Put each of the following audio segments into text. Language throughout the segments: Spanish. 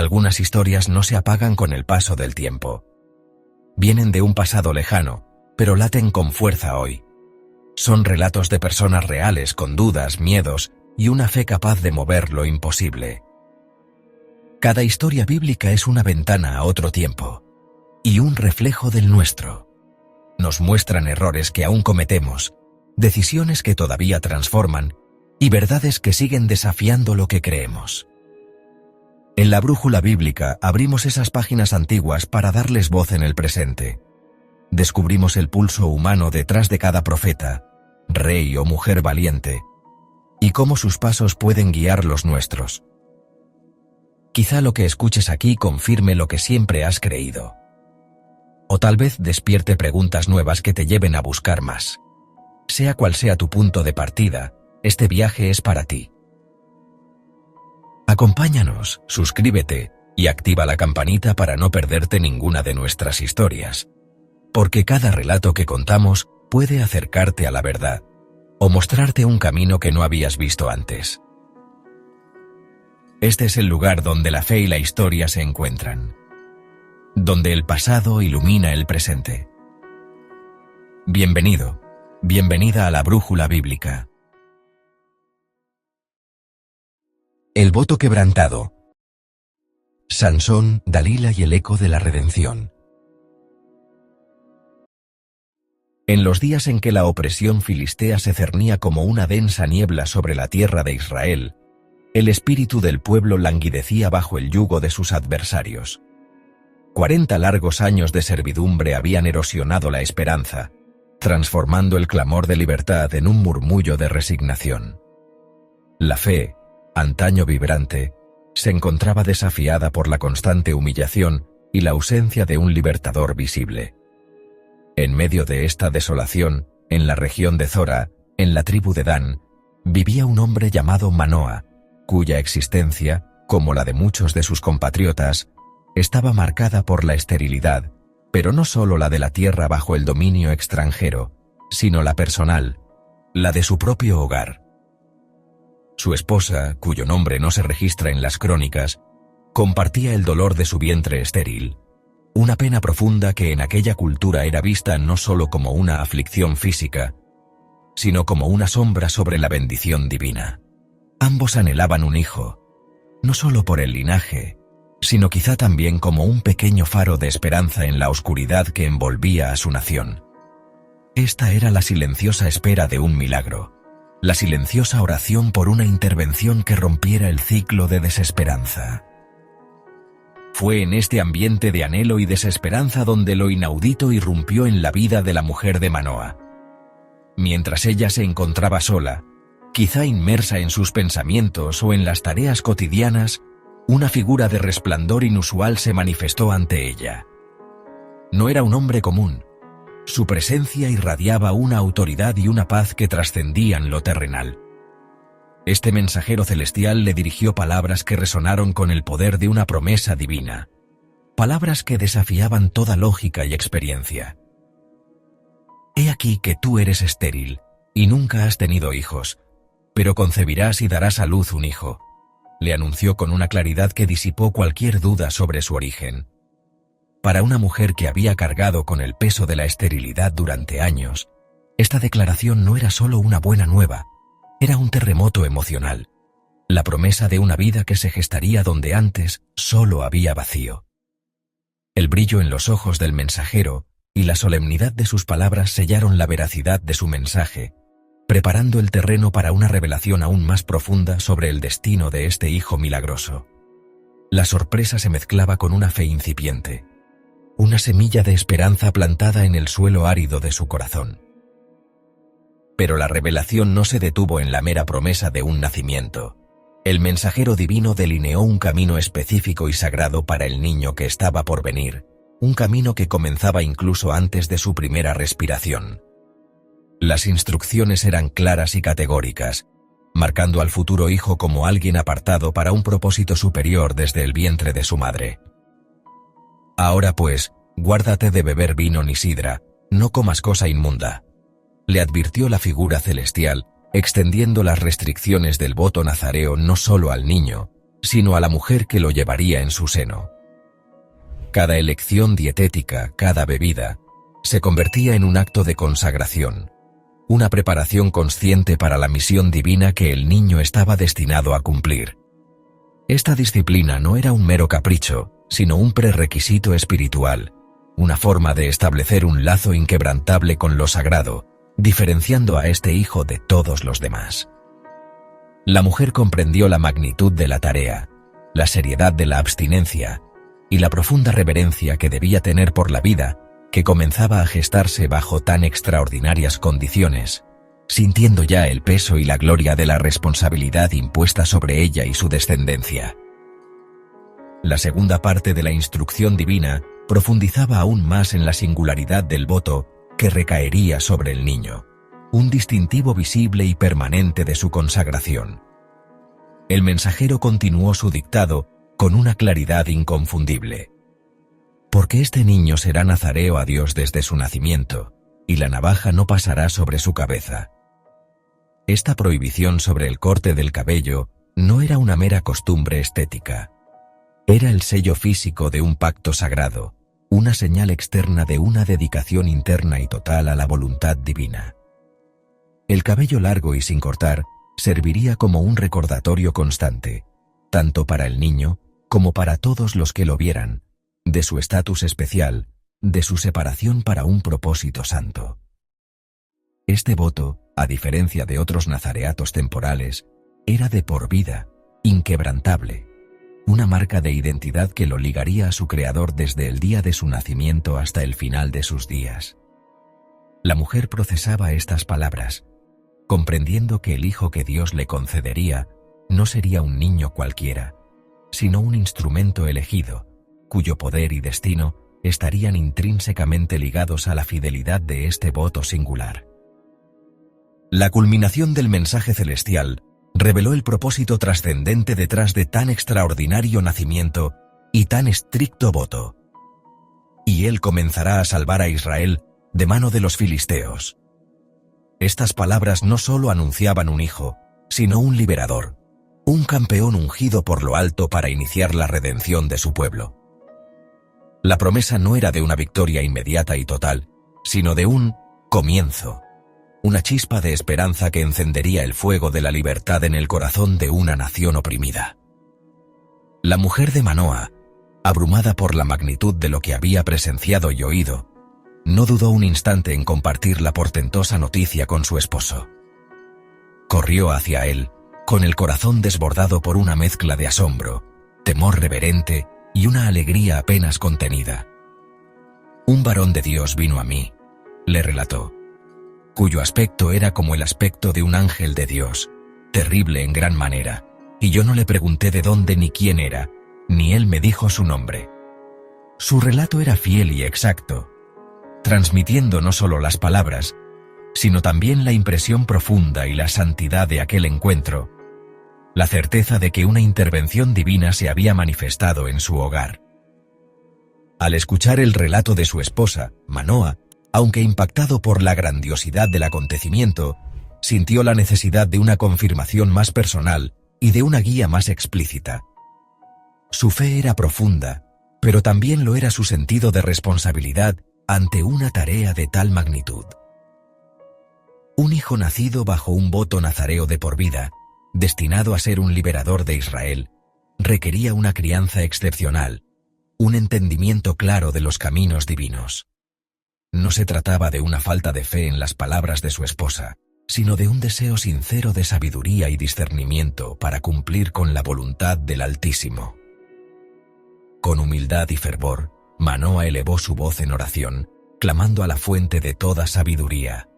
Algunas historias no se apagan con el paso del tiempo. Vienen de un pasado lejano, pero laten con fuerza hoy. Son relatos de personas reales con dudas, miedos y una fe capaz de mover lo imposible. Cada historia bíblica es una ventana a otro tiempo y un reflejo del nuestro. Nos muestran errores que aún cometemos, decisiones que todavía transforman y verdades que siguen desafiando lo que creemos. En la brújula bíblica abrimos esas páginas antiguas para darles voz en el presente. Descubrimos el pulso humano detrás de cada profeta, rey o mujer valiente, y cómo sus pasos pueden guiar los nuestros. Quizá lo que escuches aquí confirme lo que siempre has creído. O tal vez despierte preguntas nuevas que te lleven a buscar más. Sea cual sea tu punto de partida, este viaje es para ti. Acompáñanos, suscríbete y activa la campanita para no perderte ninguna de nuestras historias, porque cada relato que contamos puede acercarte a la verdad o mostrarte un camino que no habías visto antes. Este es el lugar donde la fe y la historia se encuentran, donde el pasado ilumina el presente. Bienvenido, bienvenida a la brújula bíblica. El voto quebrantado. Sansón, Dalila y el eco de la redención. En los días en que la opresión filistea se cernía como una densa niebla sobre la tierra de Israel, el espíritu del pueblo languidecía bajo el yugo de sus adversarios. 40 largos años de servidumbre habían erosionado la esperanza, transformando el clamor de libertad en un murmullo de resignación. La fe, antaño vibrante, se encontraba desafiada por la constante humillación y la ausencia de un libertador visible. En medio de esta desolación, en la región de Zora, en la tribu de Dan, vivía un hombre llamado Manoa, cuya existencia, como la de muchos de sus compatriotas, estaba marcada por la esterilidad, pero no solo la de la tierra bajo el dominio extranjero, sino la personal, la de su propio hogar. Su esposa, cuyo nombre no se registra en las crónicas, compartía el dolor de su vientre estéril, una pena profunda que en aquella cultura era vista no solo como una aflicción física, sino como una sombra sobre la bendición divina. Ambos anhelaban un hijo, no solo por el linaje, sino quizá también como un pequeño faro de esperanza en la oscuridad que envolvía a su nación. Esta era la silenciosa espera de un milagro, la silenciosa oración por una intervención que rompiera el ciclo de desesperanza. Fue en este ambiente de anhelo y desesperanza donde lo inaudito irrumpió en la vida de la mujer de Manoa. Mientras ella se encontraba sola, quizá inmersa en sus pensamientos o en las tareas cotidianas, una figura de resplandor inusual se manifestó ante ella. No era un hombre común. Su presencia irradiaba una autoridad y una paz que trascendían lo terrenal. Este mensajero celestial le dirigió palabras que resonaron con el poder de una promesa divina, palabras que desafiaban toda lógica y experiencia. «He aquí que tú eres estéril y nunca has tenido hijos, pero concebirás y darás a luz un hijo», le anunció con una claridad que disipó cualquier duda sobre su origen. Para una mujer que había cargado con el peso de la esterilidad durante años, esta declaración no era solo una buena nueva, era un terremoto emocional, la promesa de una vida que se gestaría donde antes solo había vacío. El brillo en los ojos del mensajero y la solemnidad de sus palabras sellaron la veracidad de su mensaje, preparando el terreno para una revelación aún más profunda sobre el destino de este hijo milagroso. La sorpresa se mezclaba con una fe incipiente, una semilla de esperanza plantada en el suelo árido de su corazón. Pero la revelación no se detuvo en la mera promesa de un nacimiento. El mensajero divino delineó un camino específico y sagrado para el niño que estaba por venir, un camino que comenzaba incluso antes de su primera respiración. Las instrucciones eran claras y categóricas, marcando al futuro hijo como alguien apartado para un propósito superior desde el vientre de su madre. «Ahora pues, guárdate de beber vino ni sidra, no comas cosa inmunda», le advirtió la figura celestial, extendiendo las restricciones del voto nazareo no solo al niño, sino a la mujer que lo llevaría en su seno. Cada elección dietética, cada bebida, se convertía en un acto de consagración, una preparación consciente para la misión divina que el niño estaba destinado a cumplir. Esta disciplina no era un mero capricho, sino un prerequisito espiritual, una forma de establecer un lazo inquebrantable con lo sagrado, diferenciando a este hijo de todos los demás. La mujer comprendió la magnitud de la tarea, la seriedad de la abstinencia y la profunda reverencia que debía tener por la vida que comenzaba a gestarse bajo tan extraordinarias condiciones, sintiendo ya el peso y la gloria de la responsabilidad impuesta sobre ella y su descendencia. La segunda parte de la instrucción divina profundizaba aún más en la singularidad del voto que recaería sobre el niño, un distintivo visible y permanente de su consagración. El mensajero continuó su dictado con una claridad inconfundible. Porque este niño será nazareo a Dios desde su nacimiento, y la navaja no pasará sobre su cabeza. Esta prohibición sobre el corte del cabello no era una mera costumbre estética. Era el sello físico de un pacto sagrado, una señal externa de una dedicación interna y total a la voluntad divina. El cabello largo y sin cortar serviría como un recordatorio constante, tanto para el niño como para todos los que lo vieran, de su estatus especial, de su separación para un propósito santo. Este voto, a diferencia de otros nazareatos temporales, era de por vida, inquebrantable, una marca de identidad que lo ligaría a su Creador desde el día de su nacimiento hasta el final de sus días. La mujer procesaba estas palabras, comprendiendo que el hijo que Dios le concedería no sería un niño cualquiera, sino un instrumento elegido, cuyo poder y destino estarían intrínsecamente ligados a la fidelidad de este voto singular. La culminación del mensaje celestial reveló el propósito trascendente detrás de tan extraordinario nacimiento y tan estricto voto. Y él comenzará a salvar a Israel de mano de los filisteos. Estas palabras no solo anunciaban un hijo, sino un liberador, un campeón ungido por lo alto para iniciar la redención de su pueblo. La promesa no era de una victoria inmediata y total, sino de un comienzo, una chispa de esperanza que encendería el fuego de la libertad en el corazón de una nación oprimida. La mujer de Manoa, abrumada por la magnitud de lo que había presenciado y oído, no dudó un instante en compartir la portentosa noticia con su esposo. Corrió hacia él, con el corazón desbordado por una mezcla de asombro, temor reverente y una alegría apenas contenida. «Un varón de Dios vino a mí», le relató, cuyo aspecto era como el aspecto de un ángel de Dios, terrible en gran manera, y yo no le pregunté de dónde ni quién era, ni él me dijo su nombre. Su relato era fiel y exacto, transmitiendo no solo las palabras, sino también la impresión profunda y la santidad de aquel encuentro, la certeza de que una intervención divina se había manifestado en su hogar. Al escuchar el relato de su esposa, Manoa, aunque impactado por la grandiosidad del acontecimiento, sintió la necesidad de una confirmación más personal y de una guía más explícita. Su fe era profunda, pero también lo era su sentido de responsabilidad ante una tarea de tal magnitud. Un hijo nacido bajo un voto nazareo de por vida, destinado a ser un liberador de Israel, requería una crianza excepcional, un entendimiento claro de los caminos divinos. No se trataba de una falta de fe en las palabras de su esposa, sino de un deseo sincero de sabiduría y discernimiento para cumplir con la voluntad del Altísimo. Con humildad y fervor, Manoa elevó su voz en oración, clamando a la fuente de toda sabiduría.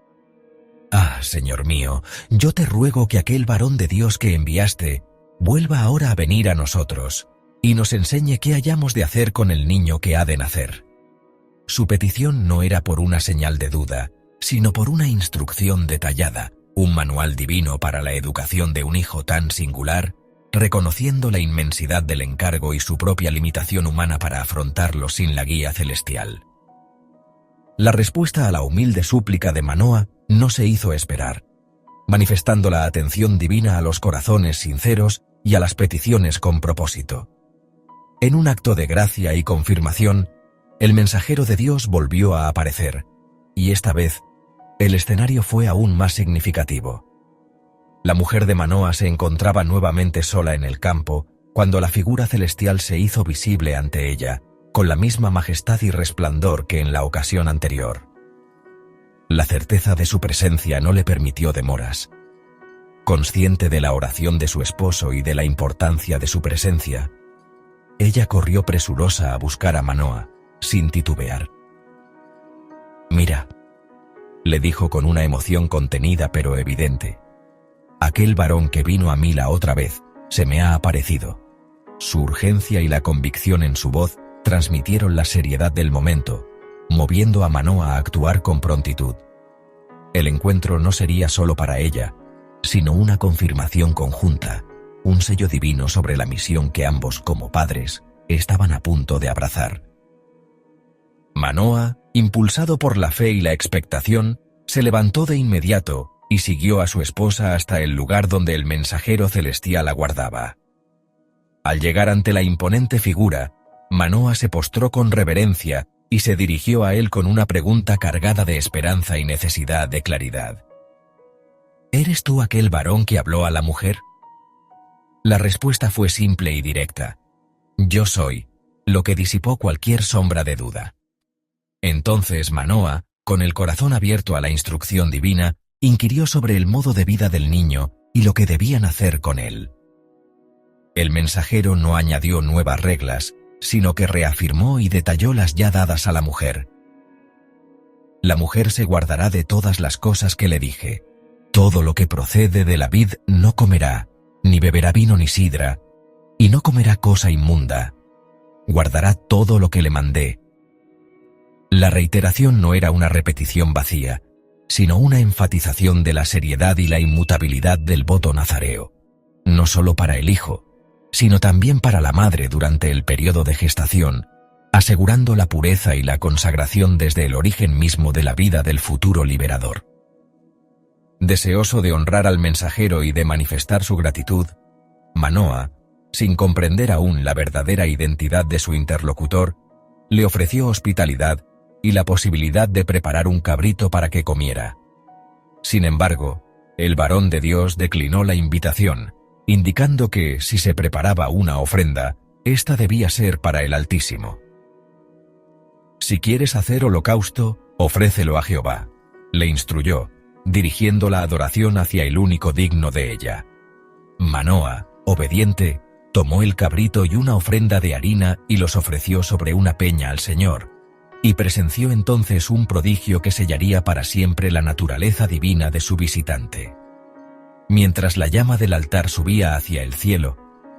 «Ah, Señor mío, yo te ruego que aquel varón de Dios que enviaste vuelva ahora a venir a nosotros y nos enseñe qué hayamos de hacer con el niño que ha de nacer». Su petición no era por una señal de duda, sino por una instrucción detallada, un manual divino para la educación de un hijo tan singular, reconociendo la inmensidad del encargo y su propia limitación humana para afrontarlo sin la guía celestial. La respuesta a la humilde súplica de Manoa no se hizo esperar, manifestando la atención divina a los corazones sinceros y a las peticiones con propósito. En un acto de gracia y confirmación, el mensajero de Dios volvió a aparecer, y esta vez, el escenario fue aún más significativo. La mujer de Manoa se encontraba nuevamente sola en el campo, cuando la figura celestial se hizo visible ante ella, con la misma majestad y resplandor que en la ocasión anterior. La certeza de su presencia no le permitió demoras. Consciente de la oración de su esposo y de la importancia de su presencia, ella corrió presurosa a buscar a Manoa, sin titubear. «Mira», le dijo con una emoción contenida pero evidente, «aquel varón que vino a mí la otra vez se me ha aparecido». Su urgencia y la convicción en su voz transmitieron la seriedad del momento, moviendo a Manoa a actuar con prontitud. El encuentro no sería solo para ella, sino una confirmación conjunta, un sello divino sobre la misión que ambos, como padres, estaban a punto de abrazar. Manoa, impulsado por la fe y la expectación, se levantó de inmediato y siguió a su esposa hasta el lugar donde el mensajero celestial aguardaba. Al llegar ante la imponente figura, Manoa se postró con reverencia y se dirigió a él con una pregunta cargada de esperanza y necesidad de claridad. ¿Eres tú aquel varón que habló a la mujer? La respuesta fue simple y directa. Yo soy, lo que disipó cualquier sombra de duda. Entonces Manoa, con el corazón abierto a la instrucción divina, inquirió sobre el modo de vida del niño y lo que debían hacer con él. El mensajero no añadió nuevas reglas, sino que reafirmó y detalló las ya dadas a la mujer. La mujer se guardará de todas las cosas que le dije. Todo lo que procede de la vid no comerá, ni beberá vino ni sidra, y no comerá cosa inmunda. Guardará todo lo que le mandé. La reiteración no era una repetición vacía, sino una enfatización de la seriedad y la inmutabilidad del voto nazareo, no solo para el hijo, sino también para la madre durante el periodo de gestación, asegurando la pureza y la consagración desde el origen mismo de la vida del futuro liberador. Deseoso de honrar al mensajero y de manifestar su gratitud, Manoa, sin comprender aún la verdadera identidad de su interlocutor, le ofreció hospitalidad y la posibilidad de preparar un cabrito para que comiera. Sin embargo, el varón de Dios declinó la invitación, indicando que, si se preparaba una ofrenda, ésta debía ser para el Altísimo. «Si quieres hacer holocausto, ofrécelo a Jehová», le instruyó, dirigiendo la adoración hacia el único digno de ella. Manoa, obediente, tomó el cabrito y una ofrenda de harina y los ofreció sobre una peña al Señor, y presenció entonces un prodigio que sellaría para siempre la naturaleza divina de su visitante. Mientras la llama del altar subía hacia el cielo,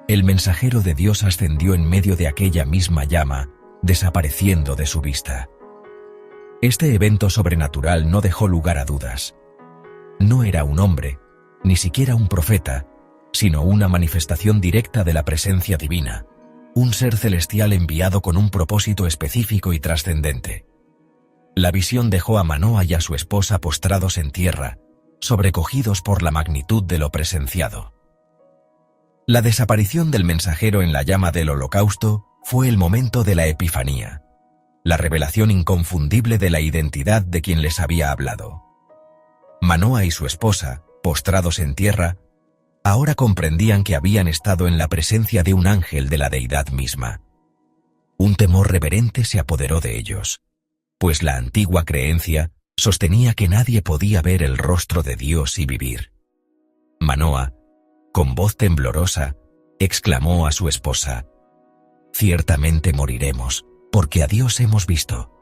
el mensajero de Dios ascendió en medio de aquella misma llama, desapareciendo de su vista. Este evento sobrenatural no dejó lugar a dudas. No era un hombre, ni siquiera un profeta, sino una manifestación directa de la presencia divina, un ser celestial enviado con un propósito específico y trascendente. La visión dejó a Manoa y a su esposa postrados en tierra, sobrecogidos por la magnitud de lo presenciado. La desaparición del mensajero en la llama del holocausto fue el momento de la epifanía, la revelación inconfundible de la identidad de quien les había hablado. Manoa y su esposa, postrados en tierra, ahora comprendían que habían estado en la presencia de un ángel de la deidad misma. Un temor reverente se apoderó de ellos, pues la antigua creencia sostenía que nadie podía ver el rostro de Dios y vivir. Manoa, con voz temblorosa, exclamó a su esposa: «Ciertamente moriremos, porque a Dios hemos visto».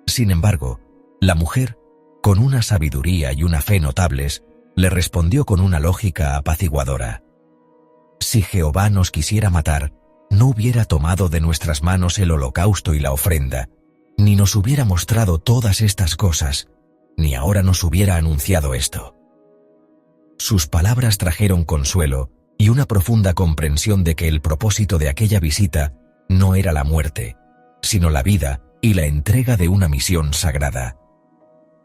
Sin embargo, la mujer, con una sabiduría y una fe notables, le respondió con una lógica apaciguadora: «Si Jehová nos quisiera matar, no hubiera tomado de nuestras manos el holocausto y la ofrenda, ni nos hubiera mostrado todas estas cosas, ni ahora nos hubiera anunciado esto». Sus palabras trajeron consuelo y una profunda comprensión de que el propósito de aquella visita no era la muerte, sino la vida y la entrega de una misión sagrada.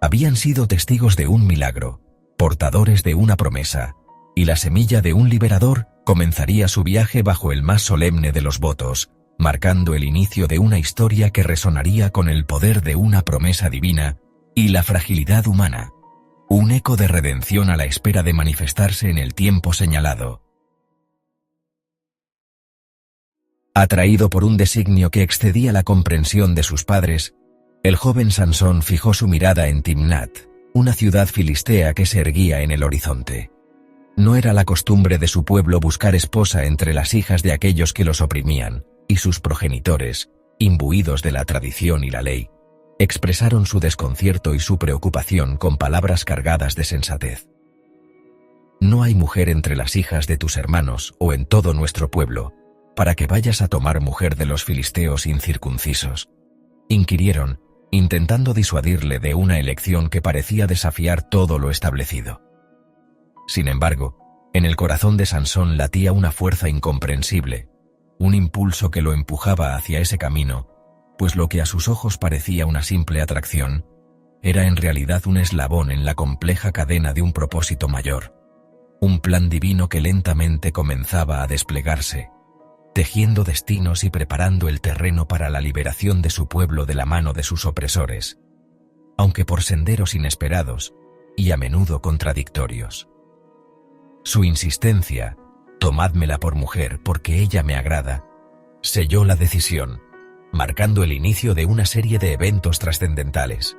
Habían sido testigos de un milagro, portadores de una promesa, y la semilla de un liberador comenzaría su viaje bajo el más solemne de los votos, marcando el inicio de una historia que resonaría con el poder de una promesa divina y la fragilidad humana, un eco de redención a la espera de manifestarse en el tiempo señalado. Atraído por un designio que excedía la comprensión de sus padres, el joven Sansón fijó su mirada en Timnat, una ciudad filistea que se erguía en el horizonte. No era la costumbre de su pueblo buscar esposa entre las hijas de aquellos que los oprimían, y sus progenitores, imbuidos de la tradición y la ley, expresaron su desconcierto y su preocupación con palabras cargadas de sensatez. No hay mujer entre las hijas de tus hermanos o en todo nuestro pueblo, para que vayas a tomar mujer de los filisteos incircuncisos, inquirieron, intentando disuadirle de una elección que parecía desafiar todo lo establecido. Sin embargo, en el corazón de Sansón latía una fuerza incomprensible, un impulso que lo empujaba hacia ese camino, pues lo que a sus ojos parecía una simple atracción, era en realidad un eslabón en la compleja cadena de un propósito mayor, un plan divino que lentamente comenzaba a desplegarse, tejiendo destinos y preparando el terreno para la liberación de su pueblo de la mano de sus opresores, aunque por senderos inesperados y a menudo contradictorios. Su insistencia, tomádmela por mujer porque ella me agrada, selló la decisión, marcando el inicio de una serie de eventos trascendentales.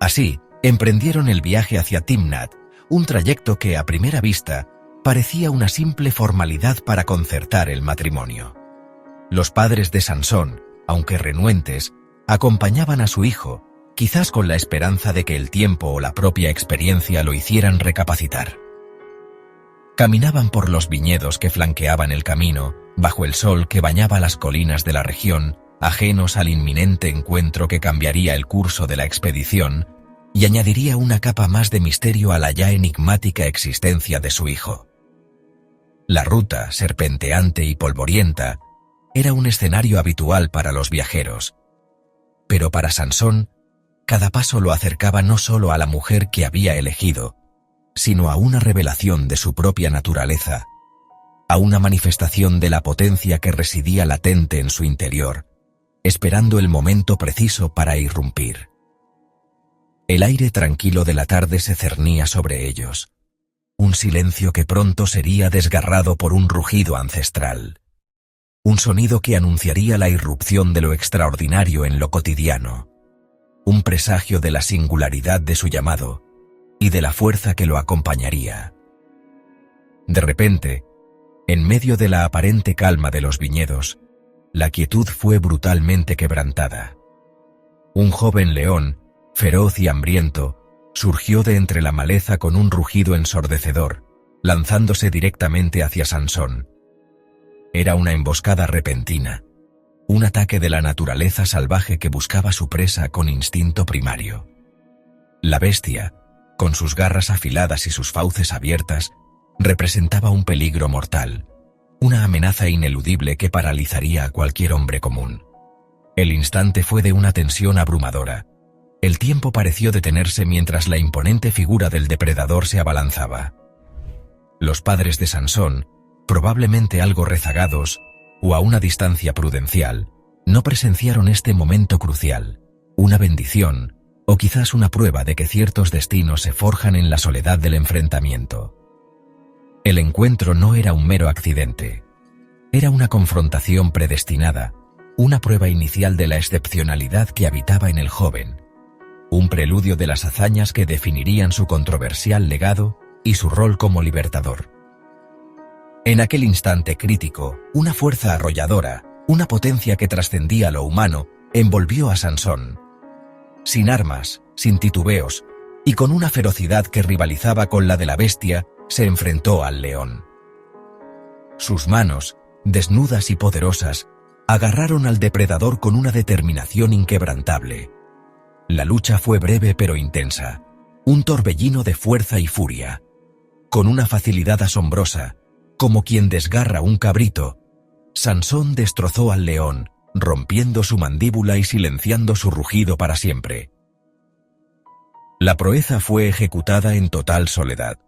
Así, emprendieron el viaje hacia Timnat, un trayecto que a primera vista parecía una simple formalidad para concertar el matrimonio. Los padres de Sansón, aunque renuentes, acompañaban a su hijo, quizás con la esperanza de que el tiempo o la propia experiencia lo hicieran recapacitar. Caminaban por los viñedos que flanqueaban el camino, bajo el sol que bañaba las colinas de la región, ajenos al inminente encuentro que cambiaría el curso de la expedición y añadiría una capa más de misterio a la ya enigmática existencia de su hijo. La ruta, serpenteante y polvorienta, era un escenario habitual para los viajeros. Pero para Sansón, cada paso lo acercaba no solo a la mujer que había elegido, sino a una revelación de su propia naturaleza, a una manifestación de la potencia que residía latente en su interior, esperando el momento preciso para irrumpir. El aire tranquilo de la tarde se cernía sobre ellos, un silencio que pronto sería desgarrado por un rugido ancestral, un sonido que anunciaría la irrupción de lo extraordinario en lo cotidiano, un presagio de la singularidad de su llamado y de la fuerza que lo acompañaría. De repente, en medio de la aparente calma de los viñedos, la quietud fue brutalmente quebrantada. Un joven león, feroz y hambriento, surgió de entre la maleza con un rugido ensordecedor, lanzándose directamente hacia Sansón. Era una emboscada repentina, un ataque de la naturaleza salvaje que buscaba su presa con instinto primario. La bestia, con sus garras afiladas y sus fauces abiertas, representaba un peligro mortal, una amenaza ineludible que paralizaría a cualquier hombre común. El instante fue de una tensión abrumadora. El tiempo pareció detenerse mientras la imponente figura del depredador se abalanzaba. Los padres de Sansón, probablemente algo rezagados o a una distancia prudencial, no presenciaron este momento crucial, una bendición o quizás una prueba de que ciertos destinos se forjan en la soledad del enfrentamiento. El encuentro no era un mero accidente. Era una confrontación predestinada, una prueba inicial de la excepcionalidad que habitaba en el joven, un preludio de las hazañas que definirían su controversial legado y su rol como libertador. En aquel instante crítico, una fuerza arrolladora, una potencia que trascendía lo humano, envolvió a Sansón. Sin armas, sin titubeos, y con una ferocidad que rivalizaba con la de la bestia, se enfrentó al león. Sus manos, desnudas y poderosas, agarraron al depredador con una determinación inquebrantable. La lucha fue breve pero intensa, un torbellino de fuerza y furia. Con una facilidad asombrosa, como quien desgarra un cabrito, Sansón destrozó al león, rompiendo su mandíbula y silenciando su rugido para siempre. La proeza fue ejecutada en total soledad.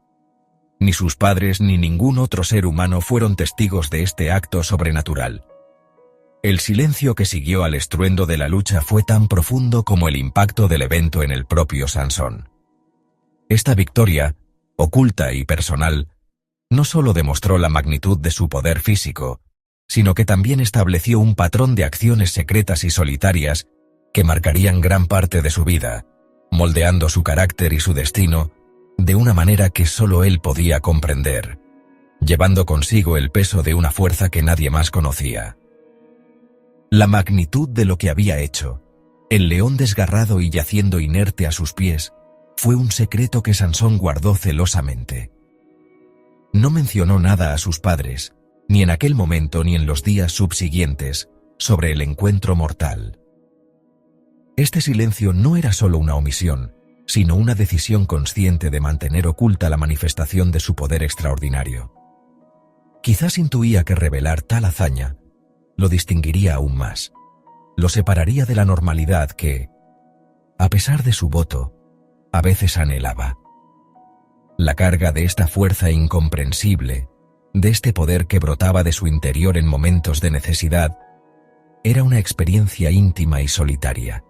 Ni sus padres ni ningún otro ser humano fueron testigos de este acto sobrenatural. El silencio que siguió al estruendo de la lucha fue tan profundo como el impacto del evento en el propio Sansón. Esta victoria, oculta y personal, no solo demostró la magnitud de su poder físico, sino que también estableció un patrón de acciones secretas y solitarias que marcarían gran parte de su vida, moldeando su carácter y su destino de una manera que solo él podía comprender, llevando consigo el peso de una fuerza que nadie más conocía. La magnitud de lo que había hecho, el león desgarrado y yaciendo inerte a sus pies, fue un secreto que Sansón guardó celosamente. No mencionó nada a sus padres, ni en aquel momento ni en los días subsiguientes, sobre el encuentro mortal. Este silencio no era solo una omisión, sino una decisión consciente de mantener oculta la manifestación de su poder extraordinario. Quizás intuía que revelar tal hazaña lo distinguiría aún más, lo separaría de la normalidad que, a pesar de su voto, a veces anhelaba. La carga de esta fuerza incomprensible, de este poder que brotaba de su interior en momentos de necesidad, era una experiencia íntima y solitaria.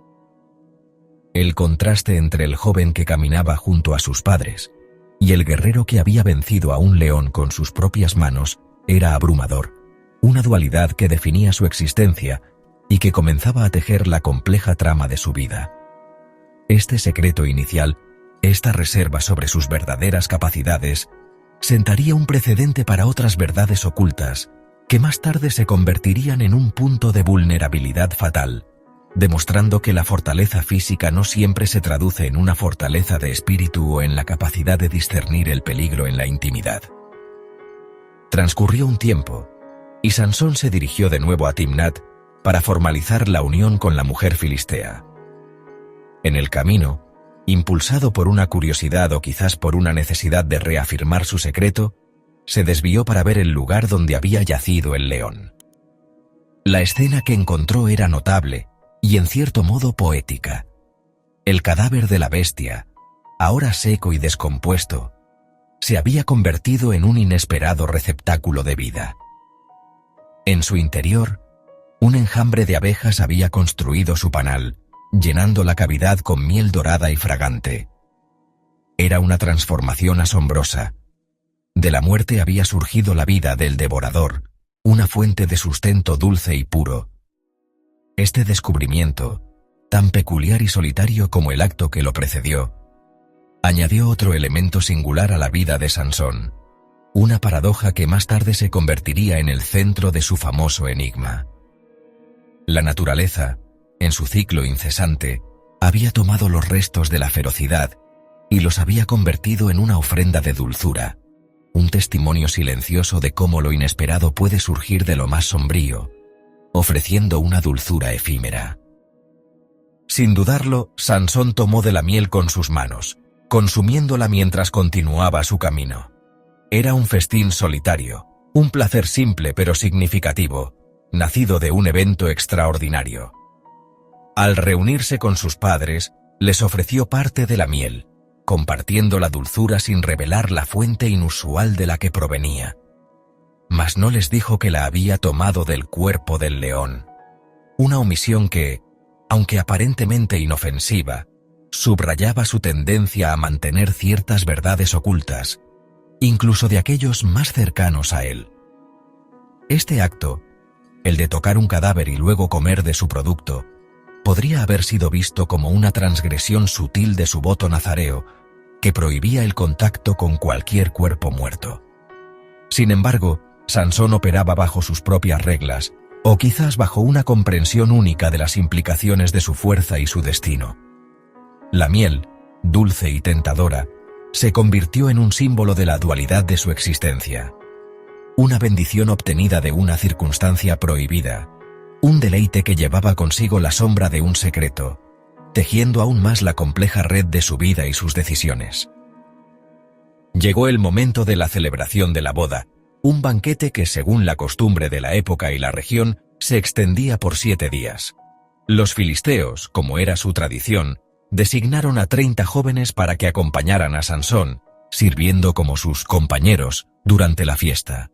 El contraste entre el joven que caminaba junto a sus padres y el guerrero que había vencido a un león con sus propias manos era abrumador, una dualidad que definía su existencia y que comenzaba a tejer la compleja trama de su vida. Este secreto inicial, esta reserva sobre sus verdaderas capacidades, sentaría un precedente para otras verdades ocultas que más tarde se convertirían en un punto de vulnerabilidad fatal, demostrando que la fortaleza física no siempre se traduce en una fortaleza de espíritu o en la capacidad de discernir el peligro en la intimidad. Transcurrió un tiempo, y Sansón se dirigió de nuevo a Timnat para formalizar la unión con la mujer filistea. En el camino, impulsado por una curiosidad o quizás por una necesidad de reafirmar su secreto, se desvió para ver el lugar donde había yacido el león. La escena que encontró era notable y en cierto modo poética. El cadáver de la bestia, ahora seco y descompuesto, se había convertido en un inesperado receptáculo de vida. En su interior, un enjambre de abejas había construido su panal, llenando la cavidad con miel dorada y fragante. Era una transformación asombrosa. De la muerte había surgido la vida del devorador, una fuente de sustento dulce y puro. Este descubrimiento, tan peculiar y solitario como el acto que lo precedió, añadió otro elemento singular a la vida de Sansón, una paradoja que más tarde se convertiría en el centro de su famoso enigma. La naturaleza, en su ciclo incesante, había tomado los restos de la ferocidad y los había convertido en una ofrenda de dulzura, un testimonio silencioso de cómo lo inesperado puede surgir de lo más sombrío, ofreciendo una dulzura efímera. Sin dudarlo, Sansón tomó de la miel con sus manos, consumiéndola mientras continuaba su camino. Era un festín solitario, un placer simple pero significativo, nacido de un evento extraordinario. Al reunirse con sus padres, les ofreció parte de la miel, compartiendo la dulzura sin revelar la fuente inusual de la que provenía. Mas no les dijo que la había tomado del cuerpo del león, una omisión que, aunque aparentemente inofensiva, subrayaba su tendencia a mantener ciertas verdades ocultas, incluso de aquellos más cercanos a él. Este acto, el de tocar un cadáver y luego comer de su producto, podría haber sido visto como una transgresión sutil de su voto nazareo, que prohibía el contacto con cualquier cuerpo muerto. Sin embargo, Sansón operaba bajo sus propias reglas, o quizás bajo una comprensión única de las implicaciones de su fuerza y su destino. La miel, dulce y tentadora, se convirtió en un símbolo de la dualidad de su existencia. Una bendición obtenida de una circunstancia prohibida, un deleite que llevaba consigo la sombra de un secreto, tejiendo aún más la compleja red de su vida y sus decisiones. Llegó el momento de la celebración de la boda, un banquete que, según la costumbre de la época y la región, se extendía por 7 días. Los filisteos, como era su tradición, designaron a 30 jóvenes para que acompañaran a Sansón, sirviendo como sus compañeros durante la fiesta.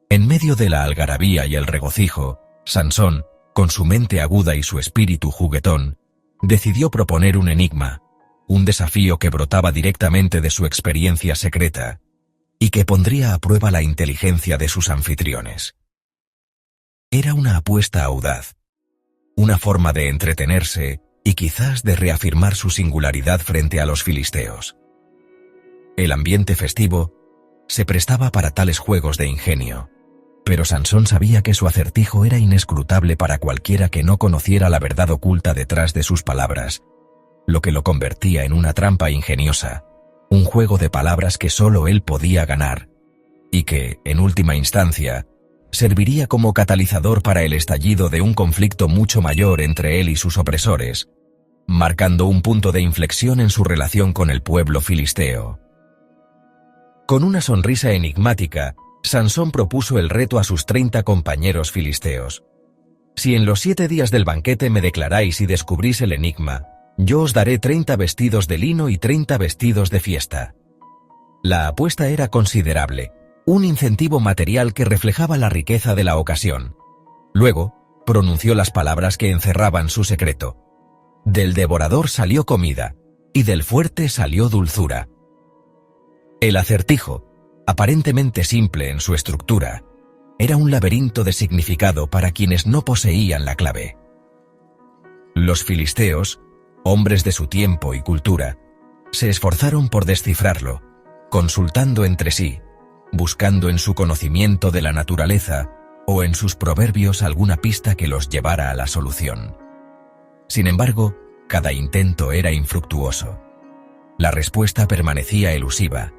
En medio de la algarabía y el regocijo, Sansón, con su mente aguda y su espíritu juguetón, decidió proponer un enigma, un desafío que brotaba directamente de su experiencia secreta y que pondría a prueba la inteligencia de sus anfitriones. Era una apuesta audaz, una forma de entretenerse y quizás de reafirmar su singularidad frente a los filisteos. El ambiente festivo se prestaba para tales juegos de ingenio, pero Sansón sabía que su acertijo era inescrutable para cualquiera que no conociera la verdad oculta detrás de sus palabras, lo que lo convertía en una trampa ingeniosa, un juego de palabras que solo él podía ganar, y que, en última instancia, serviría como catalizador para el estallido de un conflicto mucho mayor entre él y sus opresores, marcando un punto de inflexión en su relación con el pueblo filisteo. Con una sonrisa enigmática, Sansón propuso el reto a sus 30 compañeros filisteos. «Si en los 7 días del banquete me declaráis y descubrís el enigma, yo os daré 30 vestidos de lino y 30 vestidos de fiesta». La apuesta era considerable, un incentivo material que reflejaba la riqueza de la ocasión. Luego, pronunció las palabras que encerraban su secreto. Del devorador salió comida, y del fuerte salió dulzura. El acertijo, aparentemente simple en su estructura, era un laberinto de significado para quienes no poseían la clave. Los filisteos, hombres de su tiempo y cultura, se esforzaron por descifrarlo, consultando entre sí, buscando en su conocimiento de la naturaleza o en sus proverbios alguna pista que los llevara a la solución. Sin embargo, cada intento era infructuoso. La respuesta permanecía elusiva,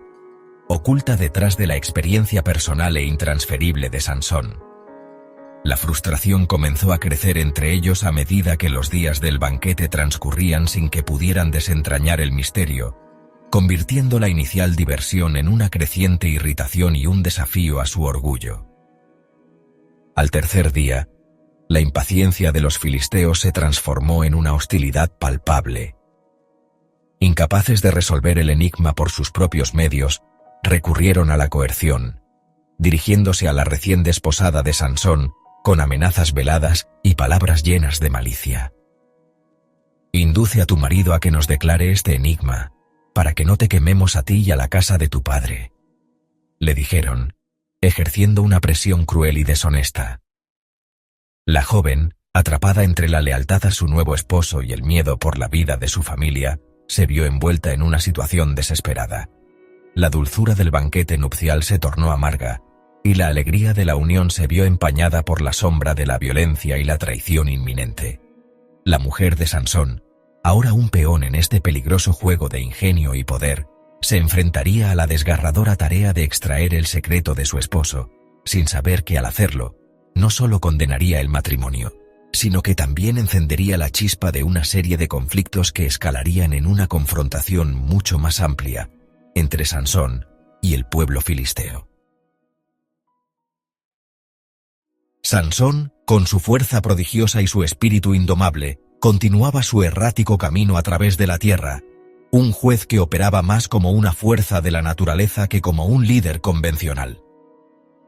oculta detrás de la experiencia personal e intransferible de Sansón. La frustración comenzó a crecer entre ellos a medida que los días del banquete transcurrían sin que pudieran desentrañar el misterio, convirtiendo la inicial diversión en una creciente irritación y un desafío a su orgullo. Al tercer día, la impaciencia de los filisteos se transformó en una hostilidad palpable. Incapaces de resolver el enigma por sus propios medios, recurrieron a la coerción, dirigiéndose a la recién desposada de Sansón con amenazas veladas y palabras llenas de malicia. «Induce a tu marido a que nos declare este enigma, para que no te quememos a ti y a la casa de tu padre», le dijeron, ejerciendo una presión cruel y deshonesta. La joven, atrapada entre la lealtad a su nuevo esposo y el miedo por la vida de su familia, se vio envuelta en una situación desesperada. La dulzura del banquete nupcial se tornó amarga, y la alegría de la unión se vio empañada por la sombra de la violencia y la traición inminente. La mujer de Sansón, ahora un peón en este peligroso juego de ingenio y poder, se enfrentaría a la desgarradora tarea de extraer el secreto de su esposo, sin saber que al hacerlo, no solo condenaría el matrimonio, sino que también encendería la chispa de una serie de conflictos que escalarían en una confrontación mucho más amplia entre Sansón y el pueblo filisteo. Sansón, con su fuerza prodigiosa y su espíritu indomable, continuaba su errático camino a través de la tierra, un juez que operaba más como una fuerza de la naturaleza que como un líder convencional.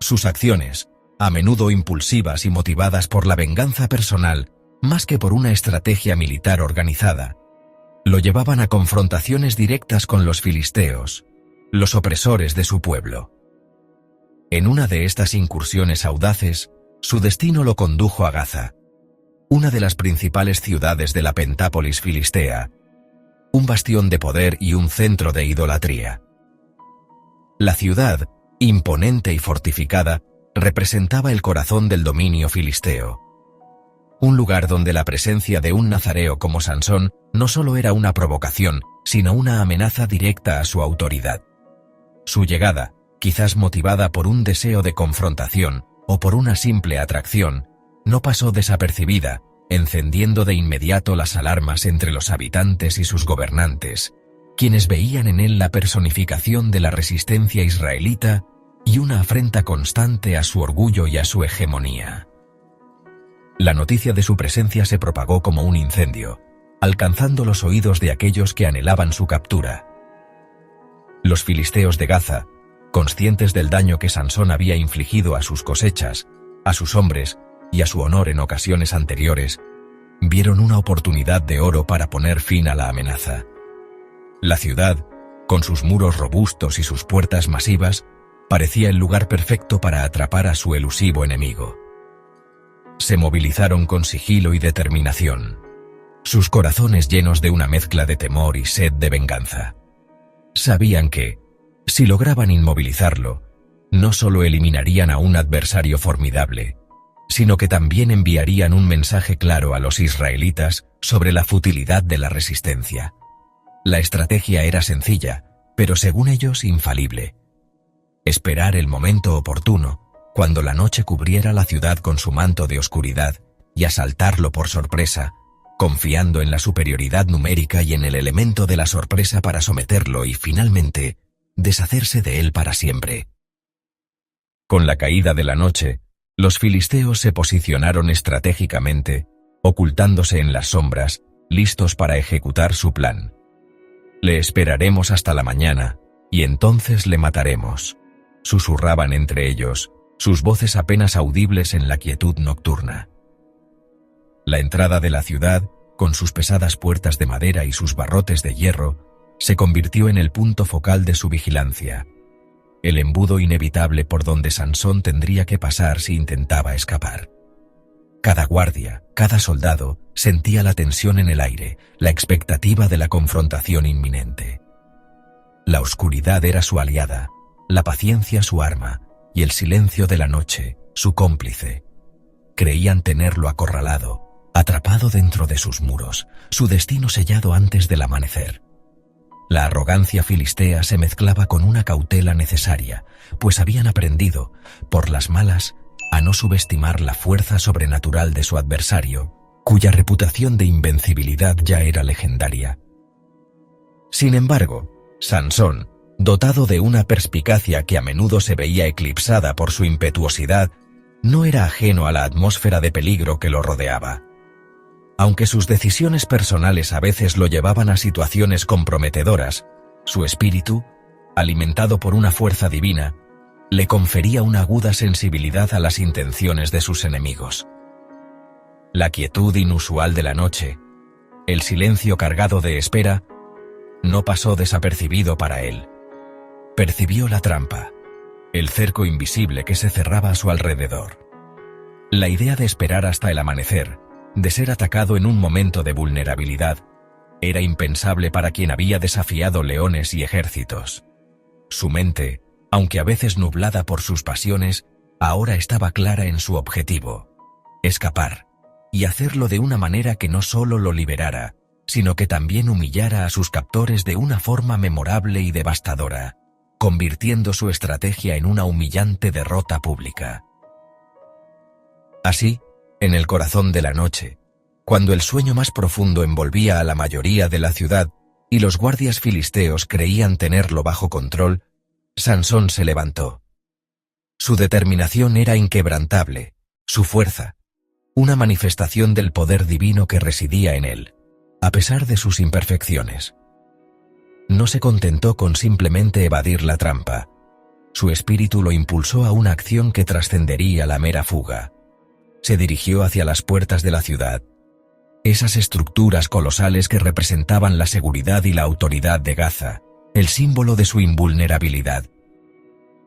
Sus acciones, a menudo impulsivas y motivadas por la venganza personal, más que por una estrategia militar organizada, lo llevaban a confrontaciones directas con los filisteos, los opresores de su pueblo. En una de estas incursiones audaces, su destino lo condujo a Gaza, una de las principales ciudades de la Pentápolis filistea, un bastión de poder y un centro de idolatría. La ciudad, imponente y fortificada, representaba el corazón del dominio filisteo. Un lugar donde la presencia de un nazareo como Sansón no solo era una provocación, sino una amenaza directa a su autoridad. Su llegada, quizás motivada por un deseo de confrontación o por una simple atracción, no pasó desapercibida, encendiendo de inmediato las alarmas entre los habitantes y sus gobernantes, quienes veían en él la personificación de la resistencia israelita y una afrenta constante a su orgullo y a su hegemonía. La noticia de su presencia se propagó como un incendio, alcanzando los oídos de aquellos que anhelaban su captura. Los filisteos de Gaza, conscientes del daño que Sansón había infligido a sus cosechas, a sus hombres y a su honor en ocasiones anteriores, vieron una oportunidad de oro para poner fin a la amenaza. La ciudad, con sus muros robustos y sus puertas masivas, parecía el lugar perfecto para atrapar a su elusivo enemigo. Se movilizaron con sigilo y determinación, sus corazones llenos de una mezcla de temor y sed de venganza. Sabían que, si lograban inmovilizarlo, no solo eliminarían a un adversario formidable, sino que también enviarían un mensaje claro a los israelitas sobre la futilidad de la resistencia. La estrategia era sencilla, pero según ellos infalible. Esperar el momento oportuno, cuando la noche cubriera la ciudad con su manto de oscuridad, y asaltarlo por sorpresa, confiando en la superioridad numérica y en el elemento de la sorpresa para someterlo y, finalmente, deshacerse de él para siempre. Con la caída de la noche, los filisteos se posicionaron estratégicamente, ocultándose en las sombras, listos para ejecutar su plan. «Le esperaremos hasta la mañana, y entonces le mataremos», susurraban entre ellos, sus voces apenas audibles en la quietud nocturna. La entrada de la ciudad, con sus pesadas puertas de madera y sus barrotes de hierro, se convirtió en el punto focal de su vigilancia, el embudo inevitable por donde Sansón tendría que pasar si intentaba escapar. Cada guardia, cada soldado, sentía la tensión en el aire, la expectativa de la confrontación inminente. La oscuridad era su aliada, la paciencia su arma, y el silencio de la noche, su cómplice. Creían tenerlo acorralado, atrapado dentro de sus muros, su destino sellado antes del amanecer. La arrogancia filistea se mezclaba con una cautela necesaria, pues habían aprendido, por las malas, a no subestimar la fuerza sobrenatural de su adversario, cuya reputación de invencibilidad ya era legendaria. Sin embargo, Sansón, dotado de una perspicacia que a menudo se veía eclipsada por su impetuosidad, no era ajeno a la atmósfera de peligro que lo rodeaba. Aunque sus decisiones personales a veces lo llevaban a situaciones comprometedoras, su espíritu, alimentado por una fuerza divina, le confería una aguda sensibilidad a las intenciones de sus enemigos. La quietud inusual de la noche, el silencio cargado de espera, no pasó desapercibido para él. Percibió la trampa, el cerco invisible que se cerraba a su alrededor. La idea de esperar hasta el amanecer, de ser atacado en un momento de vulnerabilidad, era impensable para quien había desafiado leones y ejércitos. Su mente, aunque a veces nublada por sus pasiones, ahora estaba clara en su objetivo: escapar, y hacerlo de una manera que no solo lo liberara, sino que también humillara a sus captores de una forma memorable y devastadora, convirtiendo su estrategia en una humillante derrota pública. Así, en el corazón de la noche, cuando el sueño más profundo envolvía a la mayoría de la ciudad y los guardias filisteos creían tenerlo bajo control, Sansón se levantó. Su determinación era inquebrantable, su fuerza, una manifestación del poder divino que residía en él, a pesar de sus imperfecciones. No se contentó con simplemente evadir la trampa. Su espíritu lo impulsó a una acción que trascendería la mera fuga. Se dirigió hacia las puertas de la ciudad, esas estructuras colosales que representaban la seguridad y la autoridad de Gaza, el símbolo de su invulnerabilidad.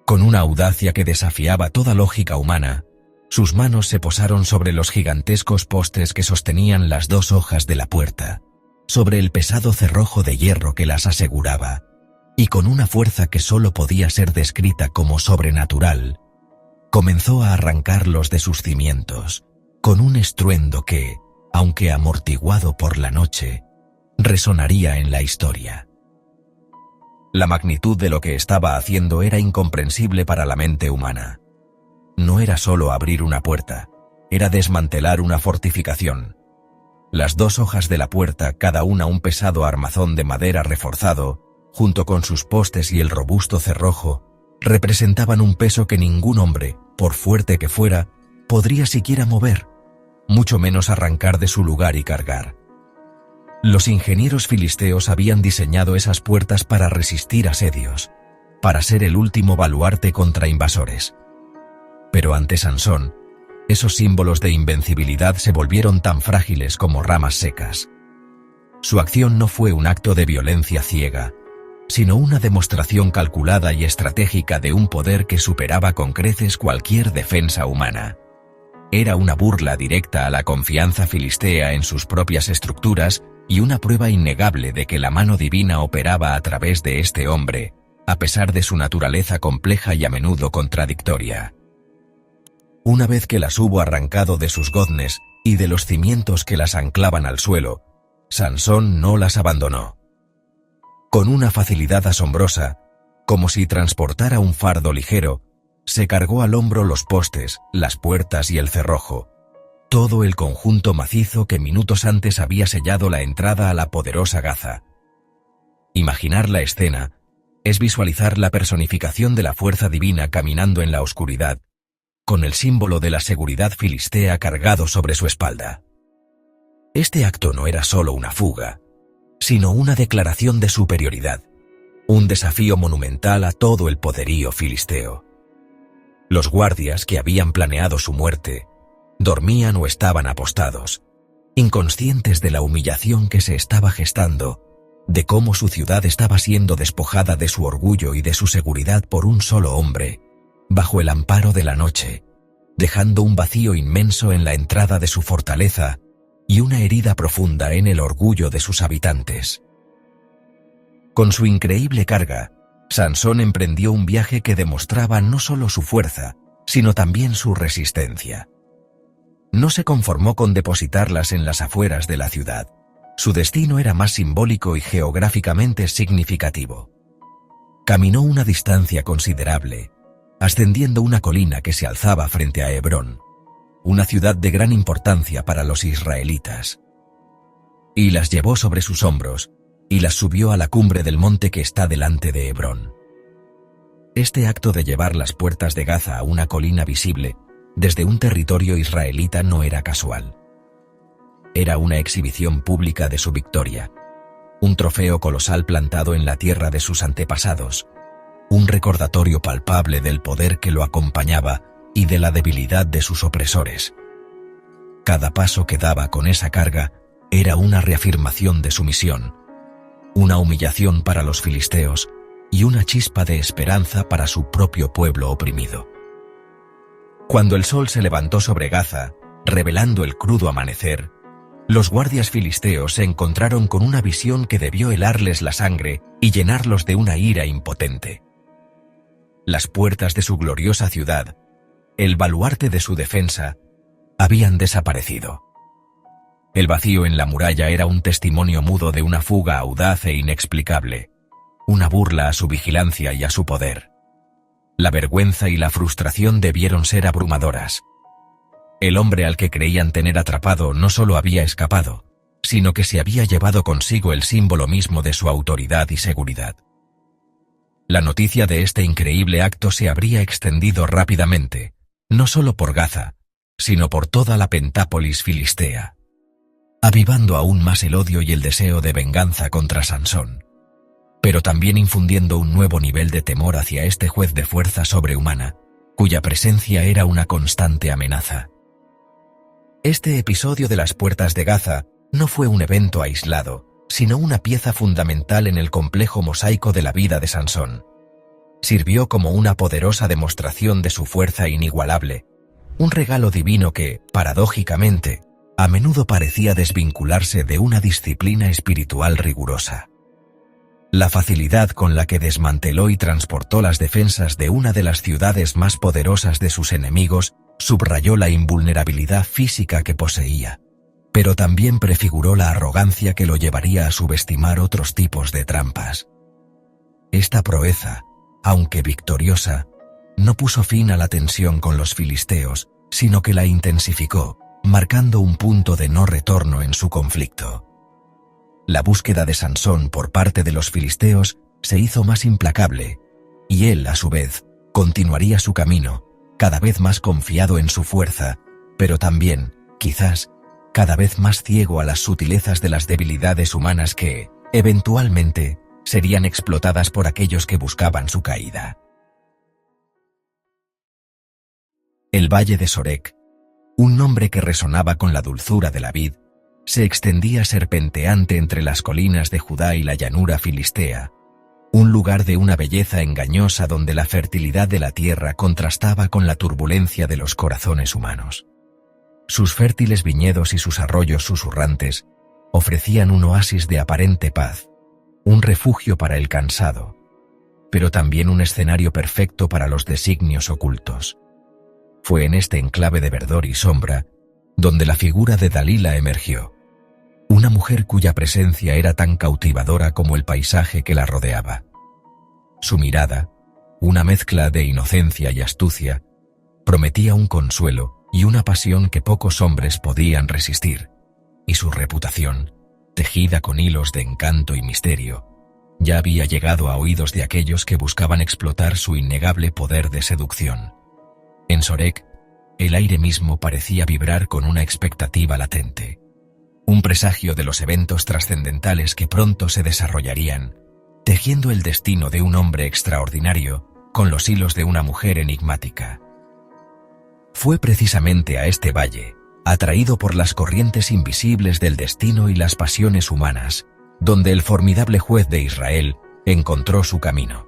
Con una audacia que desafiaba toda lógica humana, sus manos se posaron sobre los gigantescos postes que sostenían las dos hojas de la puerta, sobre el pesado cerrojo de hierro que las aseguraba, y con una fuerza que solo podía ser descrita como sobrenatural, comenzó a arrancarlos de sus cimientos, con un estruendo que, aunque amortiguado por la noche, resonaría en la historia. La magnitud de lo que estaba haciendo era incomprensible para la mente humana. No era solo abrir una puerta, era desmantelar una fortificación. Las dos hojas de la puerta, cada una un pesado armazón de madera reforzado, junto con sus postes y el robusto cerrojo, representaban un peso que ningún hombre, por fuerte que fuera, podría siquiera mover, mucho menos arrancar de su lugar y cargar. Los ingenieros filisteos habían diseñado esas puertas para resistir asedios, para ser el último baluarte contra invasores. Pero ante Sansón, esos símbolos de invencibilidad se volvieron tan frágiles como ramas secas. Su acción no fue un acto de violencia ciega, sino una demostración calculada y estratégica de un poder que superaba con creces cualquier defensa humana. Era una burla directa a la confianza filistea en sus propias estructuras y una prueba innegable de que la mano divina operaba a través de este hombre, a pesar de su naturaleza compleja y a menudo contradictoria. Una vez que las hubo arrancado de sus goznes y de los cimientos que las anclaban al suelo, Sansón no las abandonó. Con una facilidad asombrosa, como si transportara un fardo ligero, se cargó al hombro los postes, las puertas y el cerrojo, todo el conjunto macizo que minutos antes había sellado la entrada a la poderosa Gaza. Imaginar la escena es visualizar la personificación de la fuerza divina caminando en la oscuridad, con el símbolo de la seguridad filistea cargado sobre su espalda. Este acto no era solo una fuga, sino una declaración de superioridad, un desafío monumental a todo el poderío filisteo. Los guardias que habían planeado su muerte dormían o estaban apostados, inconscientes de la humillación que se estaba gestando, de cómo su ciudad estaba siendo despojada de su orgullo y de su seguridad por un solo hombre, bajo el amparo de la noche, dejando un vacío inmenso en la entrada de su fortaleza y una herida profunda en el orgullo de sus habitantes. Con su increíble carga, Sansón emprendió un viaje que demostraba no solo su fuerza, sino también su resistencia. No se conformó con depositarlas en las afueras de la ciudad. Su destino era más simbólico y geográficamente significativo. Caminó una distancia considerable, ascendiendo una colina que se alzaba frente a Hebrón, una ciudad de gran importancia para los israelitas. Y las llevó sobre sus hombros, y las subió a la cumbre del monte que está delante de Hebrón. Este acto de llevar las puertas de Gaza a una colina visible desde un territorio israelita no era casual. Era una exhibición pública de su victoria, un trofeo colosal plantado en la tierra de sus antepasados, un recordatorio palpable del poder que lo acompañaba y de la debilidad de sus opresores. Cada paso que daba con esa carga era una reafirmación de su misión, una humillación para los filisteos y una chispa de esperanza para su propio pueblo oprimido. Cuando el sol se levantó sobre Gaza, revelando el crudo amanecer, los guardias filisteos se encontraron con una visión que debió helarles la sangre y llenarlos de una ira impotente. Las puertas de su gloriosa ciudad, el baluarte de su defensa, habían desaparecido. El vacío en la muralla era un testimonio mudo de una fuga audaz e inexplicable, una burla a su vigilancia y a su poder. La vergüenza y la frustración debieron ser abrumadoras. El hombre al que creían tener atrapado no solo había escapado, sino que se había llevado consigo el símbolo mismo de su autoridad y seguridad. La noticia de este increíble acto se habría extendido rápidamente, no solo por Gaza, sino por toda la Pentápolis filistea, avivando aún más el odio y el deseo de venganza contra Sansón, pero también infundiendo un nuevo nivel de temor hacia este juez de fuerza sobrehumana, cuya presencia era una constante amenaza. Este episodio de las puertas de Gaza no fue un evento aislado, sino una pieza fundamental en el complejo mosaico de la vida de Sansón. Sirvió como una poderosa demostración de su fuerza inigualable, un regalo divino que, paradójicamente, a menudo parecía desvincularse de una disciplina espiritual rigurosa. La facilidad con la que desmanteló y transportó las defensas de una de las ciudades más poderosas de sus enemigos subrayó la invulnerabilidad física que poseía, pero también prefiguró la arrogancia que lo llevaría a subestimar otros tipos de trampas. Esta proeza, aunque victoriosa, no puso fin a la tensión con los filisteos, sino que la intensificó, marcando un punto de no retorno en su conflicto. La búsqueda de Sansón por parte de los filisteos se hizo más implacable, y él, a su vez, continuaría su camino, cada vez más confiado en su fuerza, pero también, quizás, cada vez más ciego a las sutilezas de las debilidades humanas que, eventualmente, serían explotadas por aquellos que buscaban su caída. El valle de Sorek, un nombre que resonaba con la dulzura de la vid, se extendía serpenteante entre las colinas de Judá y la llanura filistea, un lugar de una belleza engañosa donde la fertilidad de la tierra contrastaba con la turbulencia de los corazones humanos. Sus fértiles viñedos y sus arroyos susurrantes ofrecían un oasis de aparente paz, un refugio para el cansado, pero también un escenario perfecto para los designios ocultos. Fue en este enclave de verdor y sombra donde la figura de Dalila emergió, una mujer cuya presencia era tan cautivadora como el paisaje que la rodeaba. Su mirada, una mezcla de inocencia y astucia, prometía un consuelo y una pasión que pocos hombres podían resistir, y su reputación, tejida con hilos de encanto y misterio, ya había llegado a oídos de aquellos que buscaban explotar su innegable poder de seducción. En Sorek, el aire mismo parecía vibrar con una expectativa latente, un presagio de los eventos trascendentales que pronto se desarrollarían, tejiendo el destino de un hombre extraordinario con los hilos de una mujer enigmática. Fue precisamente a este valle, atraído por las corrientes invisibles del destino y las pasiones humanas, donde el formidable juez de Israel encontró su camino.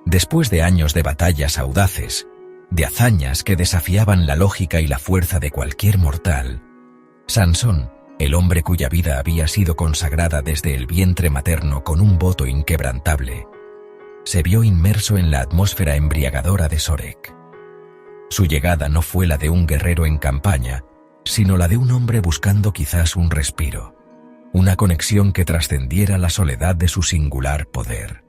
Después de años de batallas audaces, de hazañas que desafiaban la lógica y la fuerza de cualquier mortal, Sansón, el hombre cuya vida había sido consagrada desde el vientre materno con un voto inquebrantable, se vio inmerso en la atmósfera embriagadora de Sorek. Su llegada no fue la de un guerrero en campaña, sino la de un hombre buscando quizás un respiro, una conexión que trascendiera la soledad de su singular poder.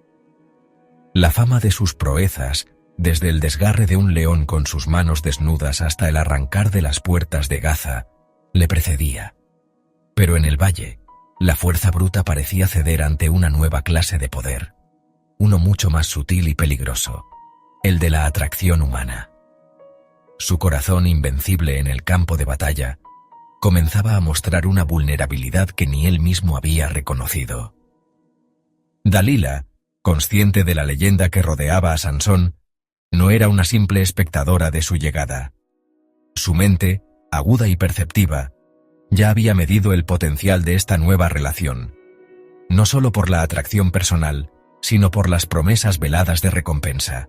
La fama de sus proezas, desde el desgarre de un león con sus manos desnudas hasta el arrancar de las puertas de Gaza, le precedía. Pero en el valle, la fuerza bruta parecía ceder ante una nueva clase de poder, uno mucho más sutil y peligroso, el de la atracción humana. Su corazón invencible en el campo de batalla comenzaba a mostrar una vulnerabilidad que ni él mismo había reconocido. Dalila, consciente de la leyenda que rodeaba a Sansón, no era una simple espectadora de su llegada. Su mente, aguda y perceptiva, ya había medido el potencial de esta nueva relación, no solo por la atracción personal, sino por las promesas veladas de recompensa.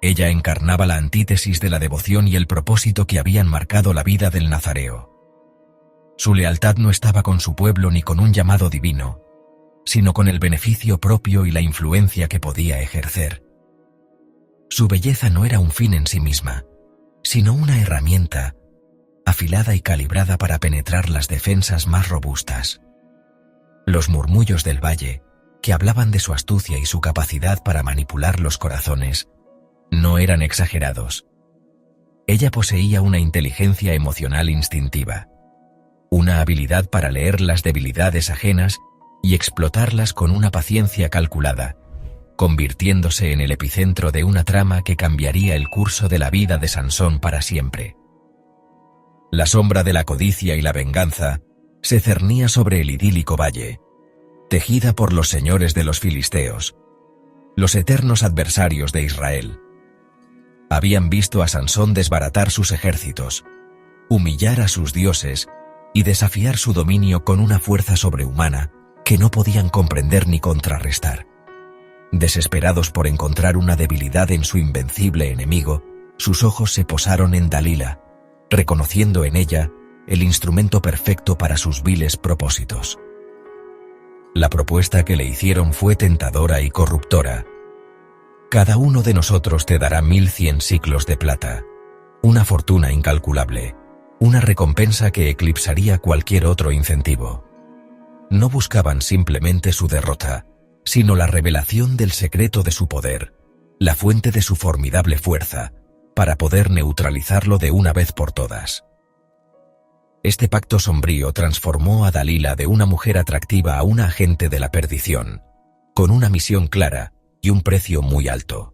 Ella encarnaba la antítesis de la devoción y el propósito que habían marcado la vida del nazareo. Su lealtad no estaba con su pueblo ni con un llamado divino, sino con el beneficio propio y la influencia que podía ejercer. Su belleza no era un fin en sí misma, sino una herramienta, afilada y calibrada para penetrar las defensas más robustas. Los murmullos del valle, que hablaban de su astucia y su capacidad para manipular los corazones, no eran exagerados. Ella poseía una inteligencia emocional instintiva, una habilidad para leer las debilidades ajenas y explotarlas con una paciencia calculada, convirtiéndose en el epicentro de una trama que cambiaría el curso de la vida de Sansón para siempre. La sombra de la codicia y la venganza se cernía sobre el idílico valle, tejida por los señores de los filisteos, los eternos adversarios de Israel. Habían visto a Sansón desbaratar sus ejércitos, humillar a sus dioses y desafiar su dominio con una fuerza sobrehumana que no podían comprender ni contrarrestar. Desesperados por encontrar una debilidad en su invencible enemigo, sus ojos se posaron en Dalila, reconociendo en ella el instrumento perfecto para sus viles propósitos. La propuesta que le hicieron fue tentadora y corruptora. Cada uno de nosotros te dará 1100 siclos de plata, una fortuna incalculable, una recompensa que eclipsaría cualquier otro incentivo. No buscaban simplemente su derrota, sino la revelación del secreto de su poder, la fuente de su formidable fuerza, para poder neutralizarlo de una vez por todas. Este pacto sombrío transformó a Dalila de una mujer atractiva a una agente de la perdición, con una misión clara y un precio muy alto.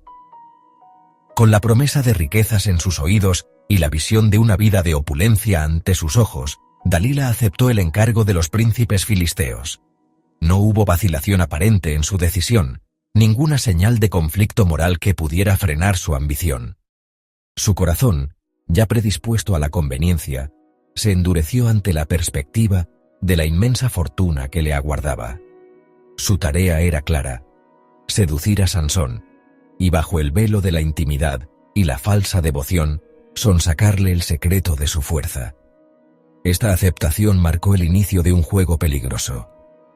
Con la promesa de riquezas en sus oídos y la visión de una vida de opulencia ante sus ojos, Dalila aceptó el encargo de los príncipes filisteos. No hubo vacilación aparente en su decisión, ninguna señal de conflicto moral que pudiera frenar su ambición. Su corazón, ya predispuesto a la conveniencia, se endureció ante la perspectiva de la inmensa fortuna que le aguardaba. Su tarea era clara: seducir a Sansón, y bajo el velo de la intimidad y la falsa devoción, sonsacarle el secreto de su fuerza. Esta aceptación marcó el inicio de un juego peligroso,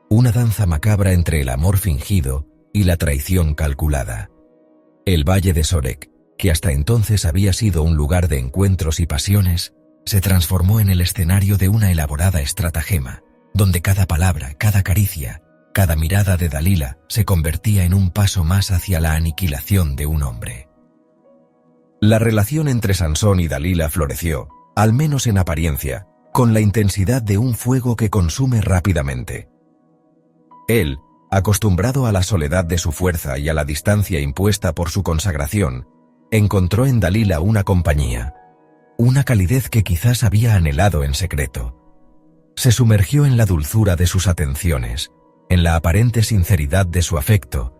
una danza macabra entre el amor fingido y la traición calculada. El valle de Sorek, que hasta entonces había sido un lugar de encuentros y pasiones, se transformó en el escenario de una elaborada estratagema, donde cada palabra, cada caricia, cada mirada de Dalila se convertía en un paso más hacia la aniquilación de un hombre. La relación entre Sansón y Dalila floreció, al menos en apariencia, con la intensidad de un fuego que consume rápidamente. Él, acostumbrado a la soledad de su fuerza y a la distancia impuesta por su consagración, encontró en Dalila una compañía, una calidez que quizás había anhelado en secreto. Se sumergió en la dulzura de sus atenciones, en la aparente sinceridad de su afecto,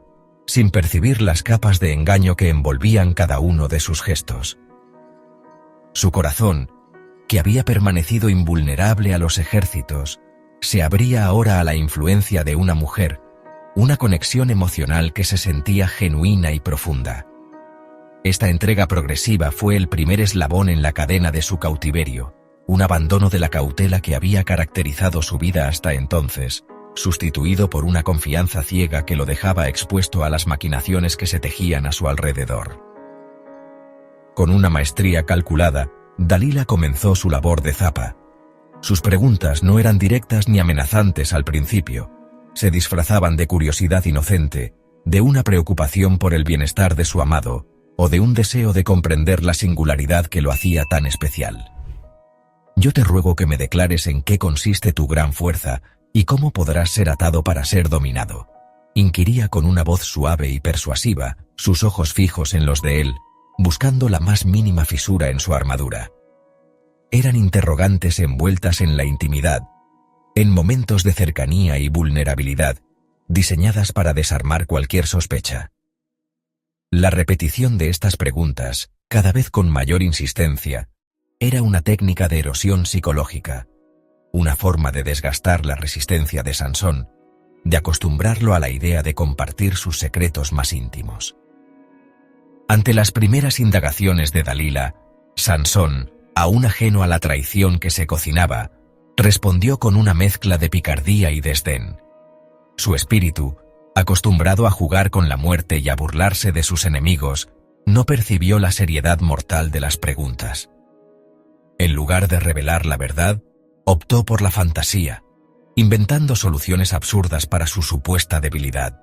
sin percibir las capas de engaño que envolvían cada uno de sus gestos. Su corazón, que había permanecido invulnerable a los ejércitos, se abría ahora a la influencia de una mujer, una conexión emocional que se sentía genuina y profunda. Esta entrega progresiva fue el primer eslabón en la cadena de su cautiverio, un abandono de la cautela que había caracterizado su vida hasta entonces, sustituido por una confianza ciega que lo dejaba expuesto a las maquinaciones que se tejían a su alrededor. Con una maestría calculada, Dalila comenzó su labor de zapa. Sus preguntas no eran directas ni amenazantes al principio, se disfrazaban de curiosidad inocente, de una preocupación por el bienestar de su amado, o de un deseo de comprender la singularidad que lo hacía tan especial. «Yo te ruego que me declares en qué consiste tu gran fuerza y cómo podrás ser atado para ser dominado», inquiría con una voz suave y persuasiva, sus ojos fijos en los de él, buscando la más mínima fisura en su armadura. Eran interrogantes envueltas en la intimidad, en momentos de cercanía y vulnerabilidad, diseñadas para desarmar cualquier sospecha. La repetición de estas preguntas, cada vez con mayor insistencia, era una técnica de erosión psicológica, una forma de desgastar la resistencia de Sansón, de acostumbrarlo a la idea de compartir sus secretos más íntimos. Ante las primeras indagaciones de Dalila, Sansón, aún ajeno a la traición que se cocinaba, respondió con una mezcla de picardía y desdén. Su espíritu, acostumbrado a jugar con la muerte y a burlarse de sus enemigos, no percibió la seriedad mortal de las preguntas. En lugar de revelar la verdad, optó por la fantasía, inventando soluciones absurdas para su supuesta debilidad.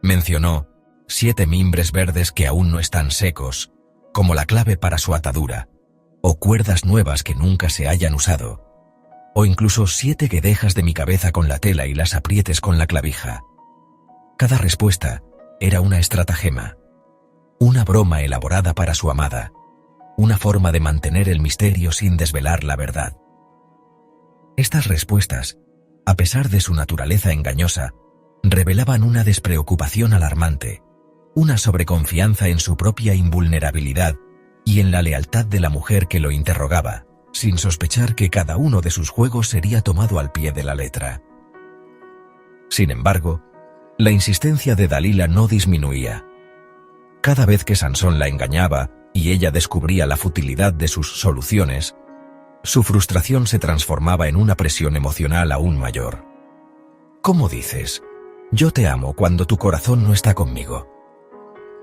Mencionó 7 mimbres verdes que aún no están secos, como la clave para su atadura, o cuerdas nuevas que nunca se hayan usado, o incluso 7 guedejas de mi cabeza con la tela y las aprietes con la clavija. Cada respuesta era una estratagema, una broma elaborada para su amada, una forma de mantener el misterio sin desvelar la verdad. Estas respuestas, a pesar de su naturaleza engañosa, revelaban una despreocupación alarmante, una sobreconfianza en su propia invulnerabilidad y en la lealtad de la mujer que lo interrogaba, sin sospechar que cada uno de sus juegos sería tomado al pie de la letra. Sin embargo, la insistencia de Dalila no disminuía. Cada vez que Sansón la engañaba y ella descubría la futilidad de sus soluciones, su frustración se transformaba en una presión emocional aún mayor. «¿Cómo dices? Yo te amo cuando tu corazón no está conmigo.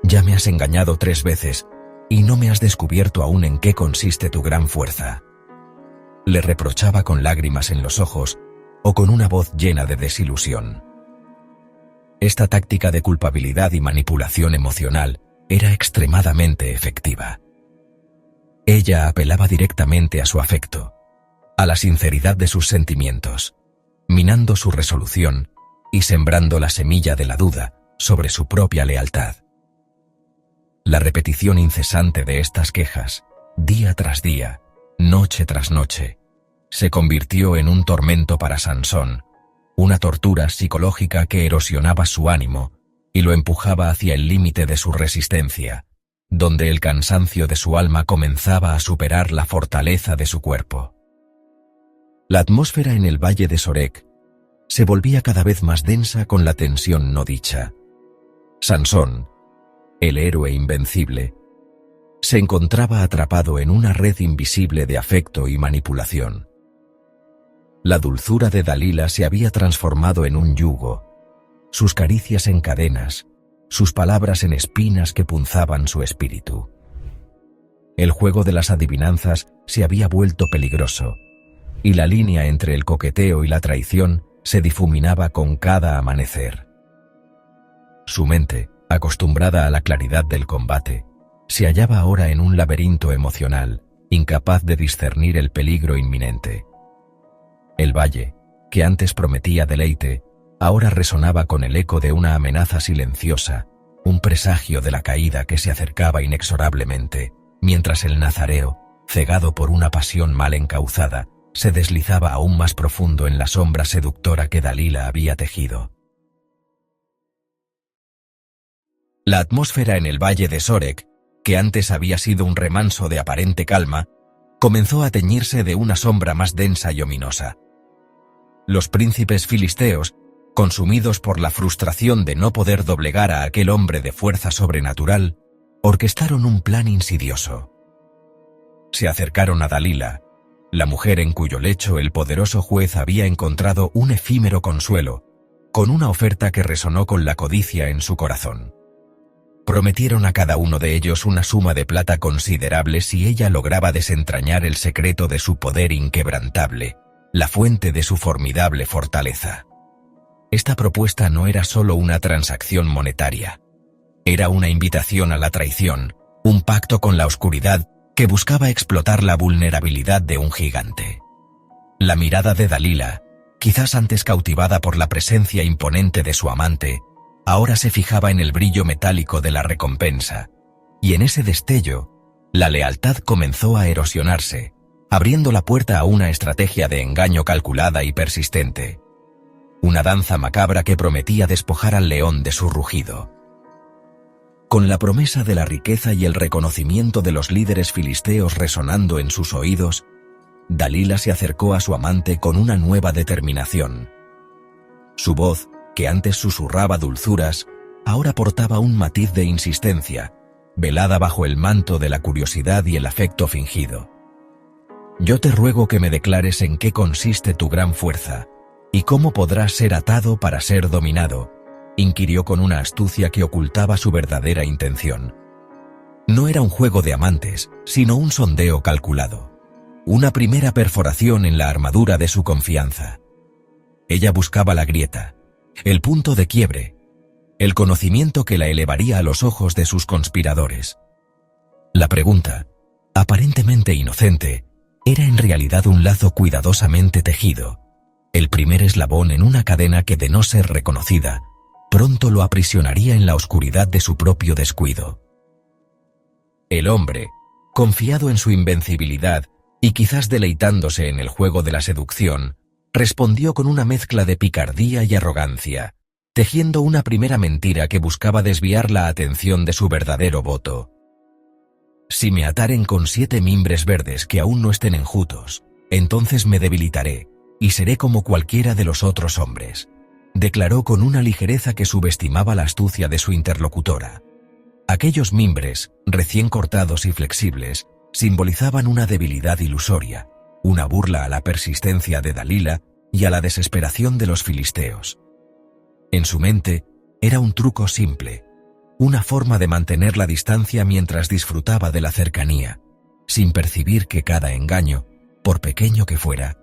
Ya me has engañado 3 veces y no me has descubierto aún en qué consiste tu gran fuerza», le reprochaba con lágrimas en los ojos o con una voz llena de desilusión. Esta táctica de culpabilidad y manipulación emocional era extremadamente efectiva. Ella apelaba directamente a su afecto, a la sinceridad de sus sentimientos, minando su resolución y sembrando la semilla de la duda sobre su propia lealtad. La repetición incesante de estas quejas, día tras día, noche tras noche, se convirtió en un tormento para Sansón, una tortura psicológica que erosionaba su ánimo y lo empujaba hacia el límite de su resistencia, donde el cansancio de su alma comenzaba a superar la fortaleza de su cuerpo. La atmósfera en el valle de Sorek se volvía cada vez más densa con la tensión no dicha. Sansón, el héroe invencible, se encontraba atrapado en una red invisible de afecto y manipulación. La dulzura de Dalila se había transformado en un yugo, sus caricias en cadenas, sus palabras en espinas que punzaban su espíritu. El juego de las adivinanzas se había vuelto peligroso, y la línea entre el coqueteo y la traición se difuminaba con cada amanecer. Su mente, acostumbrada a la claridad del combate, se hallaba ahora en un laberinto emocional, incapaz de discernir el peligro inminente. El valle, que antes prometía deleite, ahora resonaba con el eco de una amenaza silenciosa, un presagio de la caída que se acercaba inexorablemente, mientras el nazareo, cegado por una pasión mal encauzada, se deslizaba aún más profundo en la sombra seductora que Dalila había tejido. La atmósfera en el valle de Sorek, que antes había sido un remanso de aparente calma, comenzó a teñirse de una sombra más densa y ominosa. Los príncipes filisteos, consumidos por la frustración de no poder doblegar a aquel hombre de fuerza sobrenatural, orquestaron un plan insidioso. Se acercaron a Dalila, la mujer en cuyo lecho el poderoso juez había encontrado un efímero consuelo, con una oferta que resonó con la codicia en su corazón. Prometieron a cada uno de ellos una suma de plata considerable si ella lograba desentrañar el secreto de su poder inquebrantable, la fuente de su formidable fortaleza. Esta propuesta no era solo una transacción monetaria. Era una invitación a la traición, un pacto con la oscuridad que buscaba explotar la vulnerabilidad de un gigante. La mirada de Dalila, quizás antes cautivada por la presencia imponente de su amante, ahora se fijaba en el brillo metálico de la recompensa, y en ese destello, la lealtad comenzó a erosionarse, abriendo la puerta a una estrategia de engaño calculada y persistente. Una danza macabra que prometía despojar al león de su rugido. Con la promesa de la riqueza y el reconocimiento de los líderes filisteos resonando en sus oídos, Dalila se acercó a su amante con una nueva determinación. Su voz, que antes susurraba dulzuras, ahora portaba un matiz de insistencia, velada bajo el manto de la curiosidad y el afecto fingido. «Yo te ruego que me declares en qué consiste tu gran fuerza, y cómo podrás ser atado para ser dominado», inquirió con una astucia que ocultaba su verdadera intención. No era un juego de amantes, sino un sondeo calculado. Una primera perforación en la armadura de su confianza. Ella buscaba la grieta, el punto de quiebre, el conocimiento que la elevaría a los ojos de sus conspiradores. La pregunta, aparentemente inocente, era en realidad un lazo cuidadosamente tejido, el primer eslabón en una cadena que, de no ser reconocida, pronto lo aprisionaría en la oscuridad de su propio descuido. El hombre, confiado en su invencibilidad y quizás deleitándose en el juego de la seducción, respondió con una mezcla de picardía y arrogancia, tejiendo una primera mentira que buscaba desviar la atención de su verdadero voto. «Si me ataren con 7 mimbres verdes que aún no estén enjutos, entonces me debilitaré y seré como cualquiera de los otros hombres», declaró con una ligereza que subestimaba la astucia de su interlocutora. Aquellos mimbres, recién cortados y flexibles, simbolizaban una debilidad ilusoria, una burla a la persistencia de Dalila y a la desesperación de los filisteos. En su mente, era un truco simple, una forma de mantener la distancia mientras disfrutaba de la cercanía, sin percibir que cada engaño, por pequeño que fuera,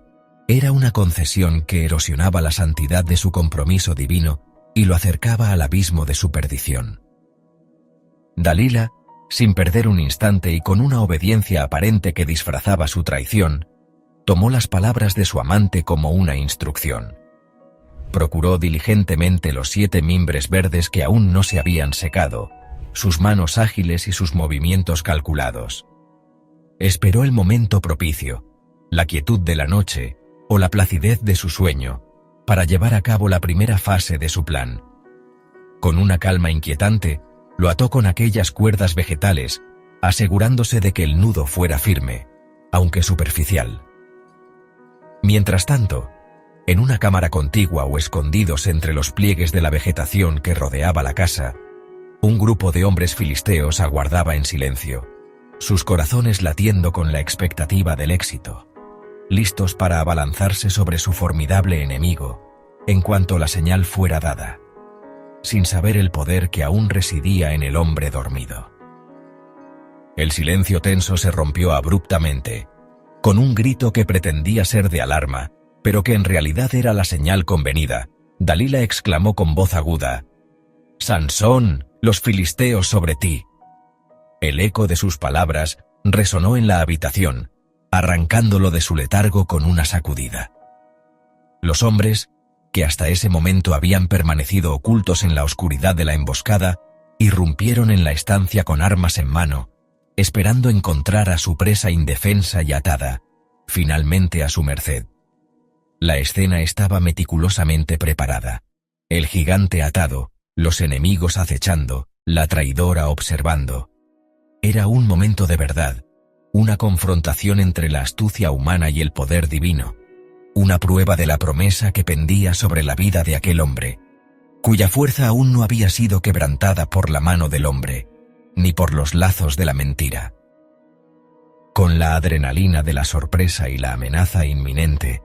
era una concesión que erosionaba la santidad de su compromiso divino y lo acercaba al abismo de su perdición. Dalila, sin perder un instante y con una obediencia aparente que disfrazaba su traición, tomó las palabras de su amante como una instrucción. Procuró diligentemente los 7 mimbres verdes que aún no se habían secado, sus manos ágiles y sus movimientos calculados. Esperó el momento propicio, la quietud de la noche o la placidez de su sueño, para llevar a cabo la primera fase de su plan. Con una calma inquietante, lo ató con aquellas cuerdas vegetales, asegurándose de que el nudo fuera firme, aunque superficial. Mientras tanto, en una cámara contigua o escondidos entre los pliegues de la vegetación que rodeaba la casa, un grupo de hombres filisteos aguardaba en silencio, sus corazones latiendo con la expectativa del éxito, listos para abalanzarse sobre su formidable enemigo en cuanto la señal fuera dada, sin saber el poder que aún residía en el hombre dormido. El silencio tenso se rompió abruptamente, con un grito que pretendía ser de alarma, pero que en realidad era la señal convenida. Dalila exclamó con voz aguda: «Sansón, los filisteos sobre ti». El eco de sus palabras resonó en la habitación, arrancándolo de su letargo con una sacudida. Los hombres, que hasta ese momento habían permanecido ocultos en la oscuridad de la emboscada, irrumpieron en la estancia con armas en mano, esperando encontrar a su presa indefensa y atada, finalmente a su merced. La escena estaba meticulosamente preparada. El gigante atado, los enemigos acechando, la traidora observando. Era un momento de verdad, una confrontación entre la astucia humana y el poder divino, una prueba de la promesa que pendía sobre la vida de aquel hombre, cuya fuerza aún no había sido quebrantada por la mano del hombre, ni por los lazos de la mentira. Con la adrenalina de la sorpresa y la amenaza inminente,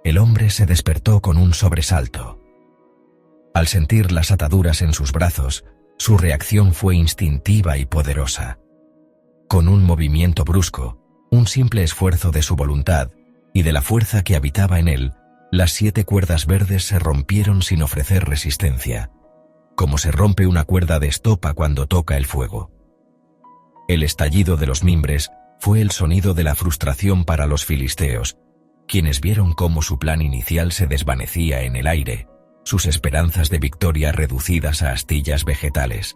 el hombre se despertó con un sobresalto. Al sentir las ataduras en sus brazos, su reacción fue instintiva y poderosa. Con un movimiento brusco, un simple esfuerzo de su voluntad y de la fuerza que habitaba en él, las 7 cuerdas verdes se rompieron sin ofrecer resistencia, como se rompe una cuerda de estopa cuando toca el fuego. El estallido de los mimbres fue el sonido de la frustración para los filisteos, quienes vieron cómo su plan inicial se desvanecía en el aire, sus esperanzas de victoria reducidas a astillas vegetales.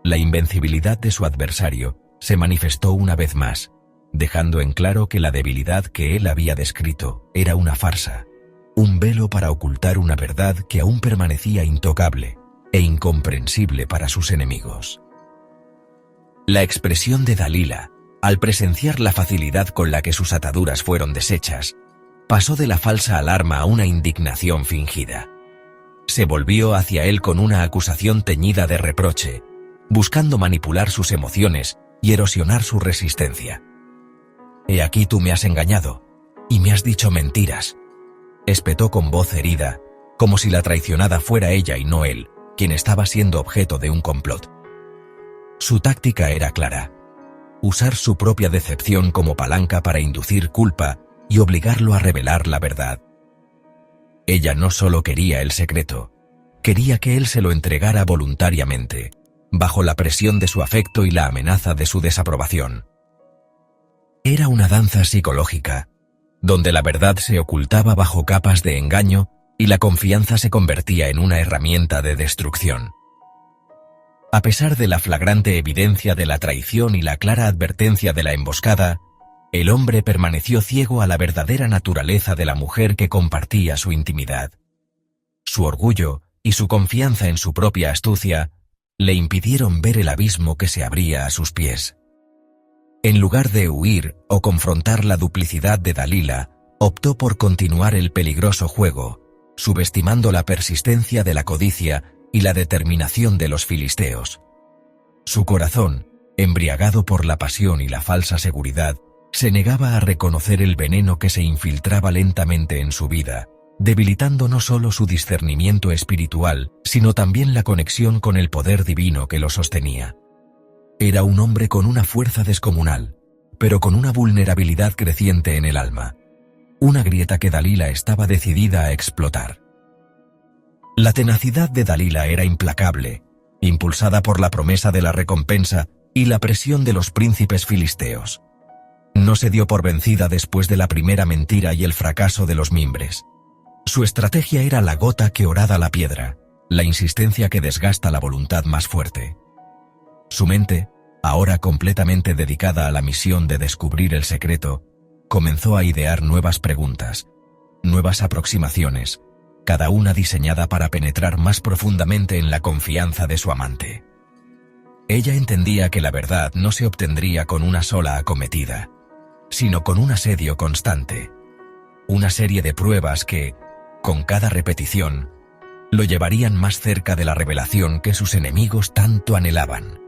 La invencibilidad de su adversario se manifestó una vez más, dejando en claro que la debilidad que él había descrito era una farsa, un velo para ocultar una verdad que aún permanecía intocable e incomprensible para sus enemigos. La expresión de Dalila, al presenciar la facilidad con la que sus ataduras fueron deshechas, pasó de la falsa alarma a una indignación fingida. Se volvió hacia él con una acusación teñida de reproche, buscando manipular sus emociones y erosionar su resistencia. «He aquí tú me has engañado, y me has dicho mentiras», espetó con voz herida, como si la traicionada fuera ella y no él, quien estaba siendo objeto de un complot. Su táctica era clara: usar su propia decepción como palanca para inducir culpa y obligarlo a revelar la verdad. Ella no solo quería el secreto, quería que él se lo entregara voluntariamente, bajo la presión de su afecto y la amenaza de su desaprobación. Era una danza psicológica, donde la verdad se ocultaba bajo capas de engaño y la confianza se convertía en una herramienta de destrucción. A pesar de la flagrante evidencia de la traición y la clara advertencia de la emboscada, el hombre permaneció ciego a la verdadera naturaleza de la mujer que compartía su intimidad. Su orgullo y su confianza en su propia astucia le impidieron ver el abismo que se abría a sus pies. En lugar de huir o confrontar la duplicidad de Dalila, optó por continuar el peligroso juego, subestimando la persistencia de la codicia y la determinación de los filisteos. Su corazón, embriagado por la pasión y la falsa seguridad, se negaba a reconocer el veneno que se infiltraba lentamente en su vida, debilitando no solo su discernimiento espiritual, sino también la conexión con el poder divino que lo sostenía. Era un hombre con una fuerza descomunal, pero con una vulnerabilidad creciente en el alma, una grieta que Dalila estaba decidida a explotar. La tenacidad de Dalila era implacable, impulsada por la promesa de la recompensa y la presión de los príncipes filisteos. No se dio por vencida después de la primera mentira y el fracaso de los mimbres. Su estrategia era la gota que horada la piedra, la insistencia que desgasta la voluntad más fuerte. Su mente, ahora completamente dedicada a la misión de descubrir el secreto, comenzó a idear nuevas preguntas, nuevas aproximaciones, cada una diseñada para penetrar más profundamente en la confianza de su amante. Ella entendía que la verdad no se obtendría con una sola acometida, sino con un asedio constante, una serie de pruebas que, con cada repetición, lo llevarían más cerca de la revelación que sus enemigos tanto anhelaban.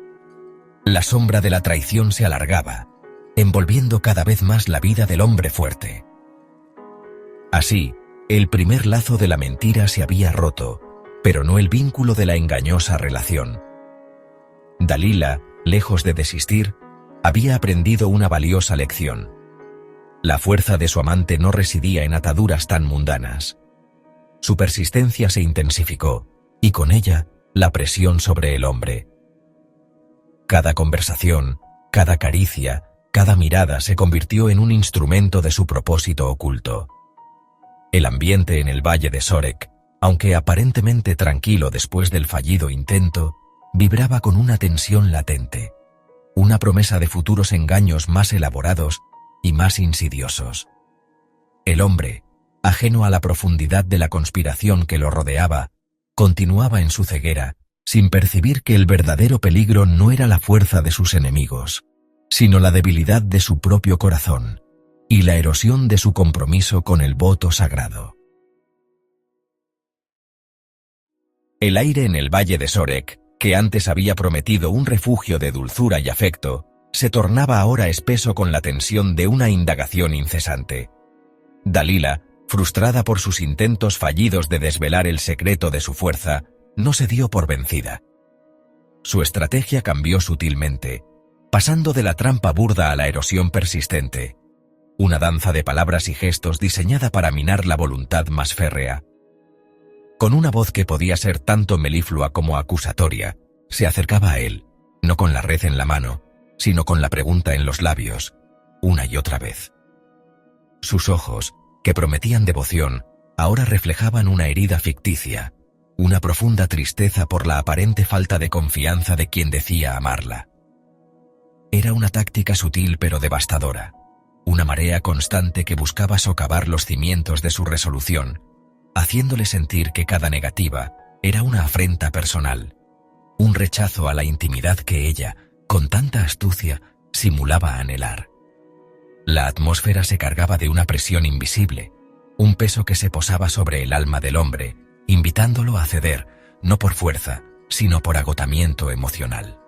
La sombra de la traición se alargaba, envolviendo cada vez más la vida del hombre fuerte. Así, el primer lazo de la mentira se había roto, pero no el vínculo de la engañosa relación. Dalila, lejos de desistir, había aprendido una valiosa lección. La fuerza de su amante no residía en ataduras tan mundanas. Su persistencia se intensificó, y con ella, la presión sobre el hombre. Cada conversación, cada caricia, cada mirada se convirtió en un instrumento de su propósito oculto. El ambiente en el valle de Sorek, aunque aparentemente tranquilo después del fallido intento, vibraba con una tensión latente, una promesa de futuros engaños más elaborados y más insidiosos. El hombre, ajeno a la profundidad de la conspiración que lo rodeaba, continuaba en su ceguera, sin percibir que el verdadero peligro no era la fuerza de sus enemigos, sino la debilidad de su propio corazón y la erosión de su compromiso con el voto sagrado. El aire en el valle de Sorek, que antes había prometido un refugio de dulzura y afecto, se tornaba ahora espeso con la tensión de una indagación incesante. Dalila, frustrada por sus intentos fallidos de desvelar el secreto de su fuerza, no se dio por vencida. Su estrategia cambió sutilmente, pasando de la trampa burda a la erosión persistente, una danza de palabras y gestos diseñada para minar la voluntad más férrea. Con una voz que podía ser tanto meliflua como acusatoria, se acercaba a él, no con la red en la mano, sino con la pregunta en los labios, una y otra vez. Sus ojos, que prometían devoción, ahora reflejaban una herida ficticia, una profunda tristeza por la aparente falta de confianza de quien decía amarla. Era una táctica sutil pero devastadora, una marea constante que buscaba socavar los cimientos de su resolución, haciéndole sentir que cada negativa era una afrenta personal, un rechazo a la intimidad que ella, con tanta astucia, simulaba anhelar. La atmósfera se cargaba de una presión invisible, un peso que se posaba sobre el alma del hombre, invitándolo a ceder, no por fuerza, sino por agotamiento emocional.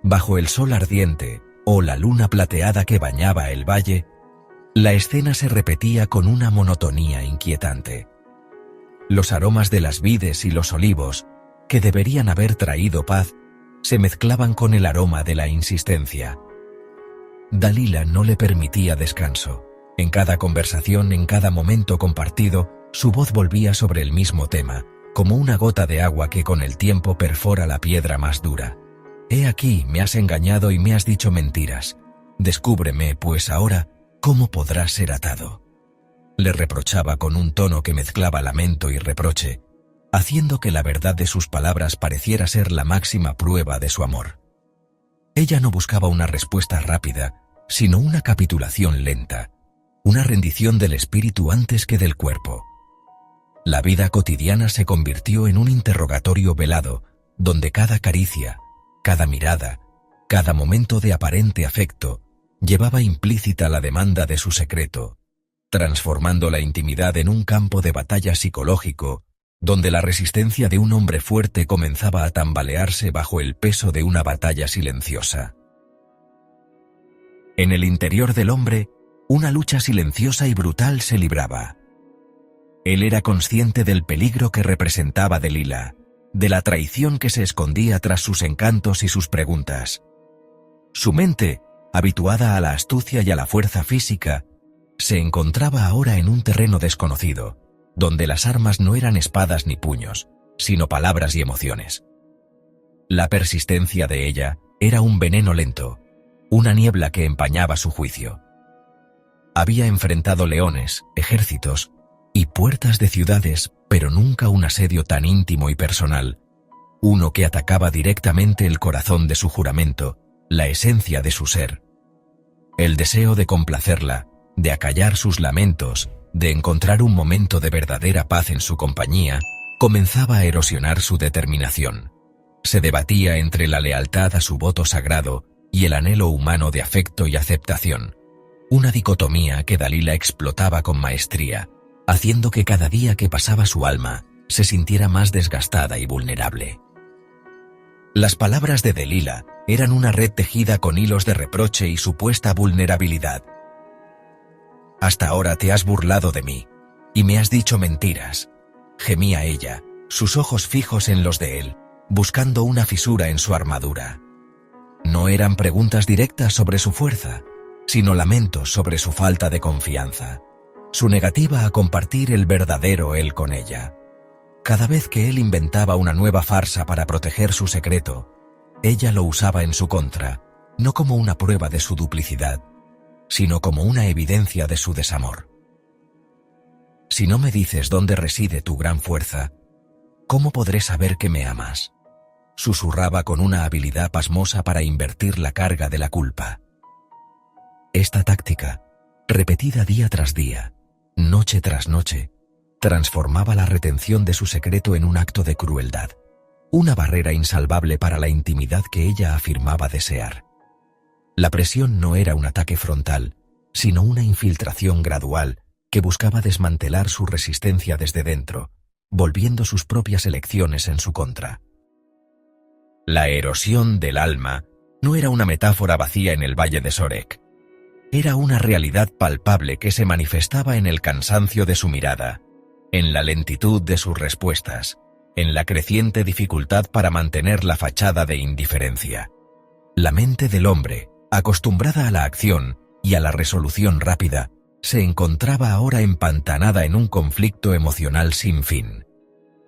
Bajo el sol ardiente, o la luna plateada que bañaba el valle, la escena se repetía con una monotonía inquietante. Los aromas de las vides y los olivos, que deberían haber traído paz, se mezclaban con el aroma de la insistencia. Dalila no le permitía descanso. En cada conversación, en cada momento compartido, su voz volvía sobre el mismo tema, como una gota de agua que con el tiempo perfora la piedra más dura. «He aquí, me has engañado y me has dicho mentiras. Descúbreme, pues ahora, ¿cómo podrás ser atado?», le reprochaba con un tono que mezclaba lamento y reproche, haciendo que la verdad de sus palabras pareciera ser la máxima prueba de su amor. Ella no buscaba una respuesta rápida, sino una capitulación lenta, una rendición del espíritu antes que del cuerpo. La vida cotidiana se convirtió en un interrogatorio velado, donde cada caricia, cada mirada, cada momento de aparente afecto, llevaba implícita la demanda de su secreto, transformando la intimidad en un campo de batalla psicológico, donde la resistencia de un hombre fuerte comenzaba a tambalearse bajo el peso de una batalla silenciosa. En el interior del hombre, una lucha silenciosa y brutal se libraba. Él era consciente del peligro que representaba Dalila, de la traición que se escondía tras sus encantos y sus preguntas. Su mente, habituada a la astucia y a la fuerza física, se encontraba ahora en un terreno desconocido, donde las armas no eran espadas ni puños, sino palabras y emociones. La persistencia de ella era un veneno lento, una niebla que empañaba su juicio. Había enfrentado leones, ejércitos y puertas de ciudades, pero nunca un asedio tan íntimo y personal, uno que atacaba directamente el corazón de su juramento, la esencia de su ser. El deseo de complacerla, de acallar sus lamentos, de encontrar un momento de verdadera paz en su compañía, comenzaba a erosionar su determinación. Se debatía entre la lealtad a su voto sagrado y el anhelo humano de afecto y aceptación. Una dicotomía que Dalila explotaba con maestría, haciendo que cada día que pasaba su alma se sintiera más desgastada y vulnerable. Las palabras de Dalila eran una red tejida con hilos de reproche y supuesta vulnerabilidad. «Hasta ahora te has burlado de mí, y me has dicho mentiras», gemía ella, sus ojos fijos en los de él, buscando una fisura en su armadura. No eran preguntas directas sobre su fuerza, sino lamentos sobre su falta de confianza, su negativa a compartir el verdadero él con ella. Cada vez que él inventaba una nueva farsa para proteger su secreto, ella lo usaba en su contra, no como una prueba de su duplicidad, sino como una evidencia de su desamor. «Si no me dices dónde reside tu gran fuerza, ¿cómo podré saber que me amas?», susurraba con una habilidad pasmosa para invertir la carga de la culpa. Esta táctica, repetida día tras día, noche tras noche, transformaba la retención de su secreto en un acto de crueldad, una barrera insalvable para la intimidad que ella afirmaba desear. La presión no era un ataque frontal, sino una infiltración gradual que buscaba desmantelar su resistencia desde dentro, volviendo sus propias elecciones en su contra. La erosión del alma no era una metáfora vacía en el valle de Sorek. Era una realidad palpable que se manifestaba en el cansancio de su mirada, en la lentitud de sus respuestas, en la creciente dificultad para mantener la fachada de indiferencia. La mente del hombre, acostumbrada a la acción y a la resolución rápida, se encontraba ahora empantanada en un conflicto emocional sin fin.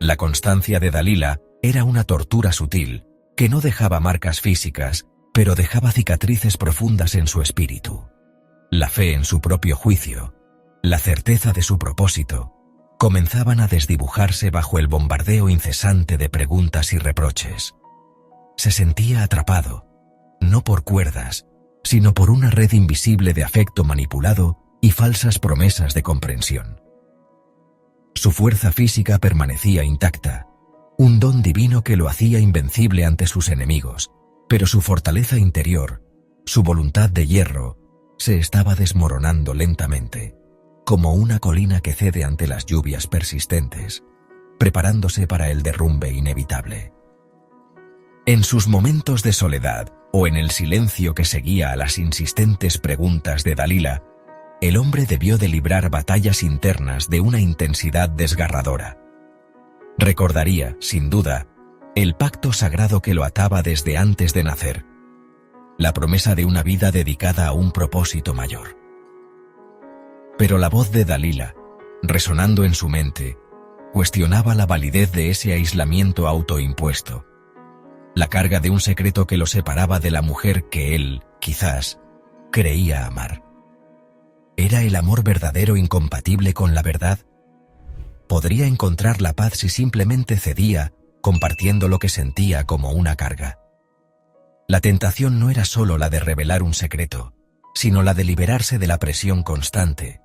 La constancia de Dalila era una tortura sutil, que no dejaba marcas físicas, pero dejaba cicatrices profundas en su espíritu. La fe en su propio juicio, la certeza de su propósito, comenzaban a desdibujarse bajo el bombardeo incesante de preguntas y reproches. Se sentía atrapado, no por cuerdas, sino por una red invisible de afecto manipulado y falsas promesas de comprensión. Su fuerza física permanecía intacta, un don divino que lo hacía invencible ante sus enemigos, pero su fortaleza interior, su voluntad de hierro, se estaba desmoronando lentamente, como una colina que cede ante las lluvias persistentes, preparándose para el derrumbe inevitable. En sus momentos de soledad, o en el silencio que seguía a las insistentes preguntas de Dalila, el hombre debió de librar batallas internas de una intensidad desgarradora. Recordaría, sin duda, el pacto sagrado que lo ataba desde antes de nacer, la promesa de una vida dedicada a un propósito mayor. Pero la voz de Dalila, resonando en su mente, cuestionaba la validez de ese aislamiento autoimpuesto, la carga de un secreto que lo separaba de la mujer que él, quizás, creía amar. ¿Era el amor verdadero incompatible con la verdad? ¿Podría encontrar la paz si simplemente cedía, compartiendo lo que sentía como una carga? La tentación no era solo la de revelar un secreto, sino la de liberarse de la presión constante,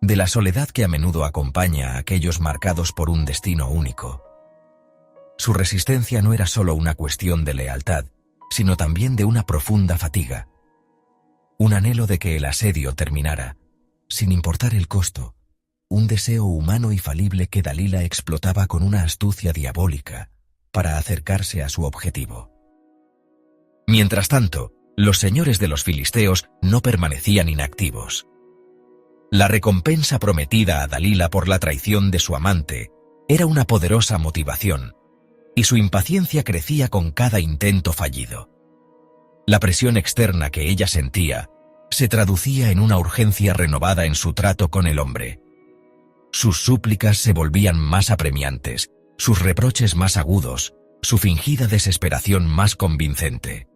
de la soledad que a menudo acompaña a aquellos marcados por un destino único. Su resistencia no era solo una cuestión de lealtad, sino también de una profunda fatiga, un anhelo de que el asedio terminara, sin importar el costo, un deseo humano y falible que Dalila explotaba con una astucia diabólica para acercarse a su objetivo. Mientras tanto, los señores de los filisteos no permanecían inactivos. La recompensa prometida a Dalila por la traición de su amante era una poderosa motivación, y su impaciencia crecía con cada intento fallido. La presión externa que ella sentía se traducía en una urgencia renovada en su trato con el hombre. Sus súplicas se volvían más apremiantes, sus reproches más agudos, su fingida desesperación más convincente.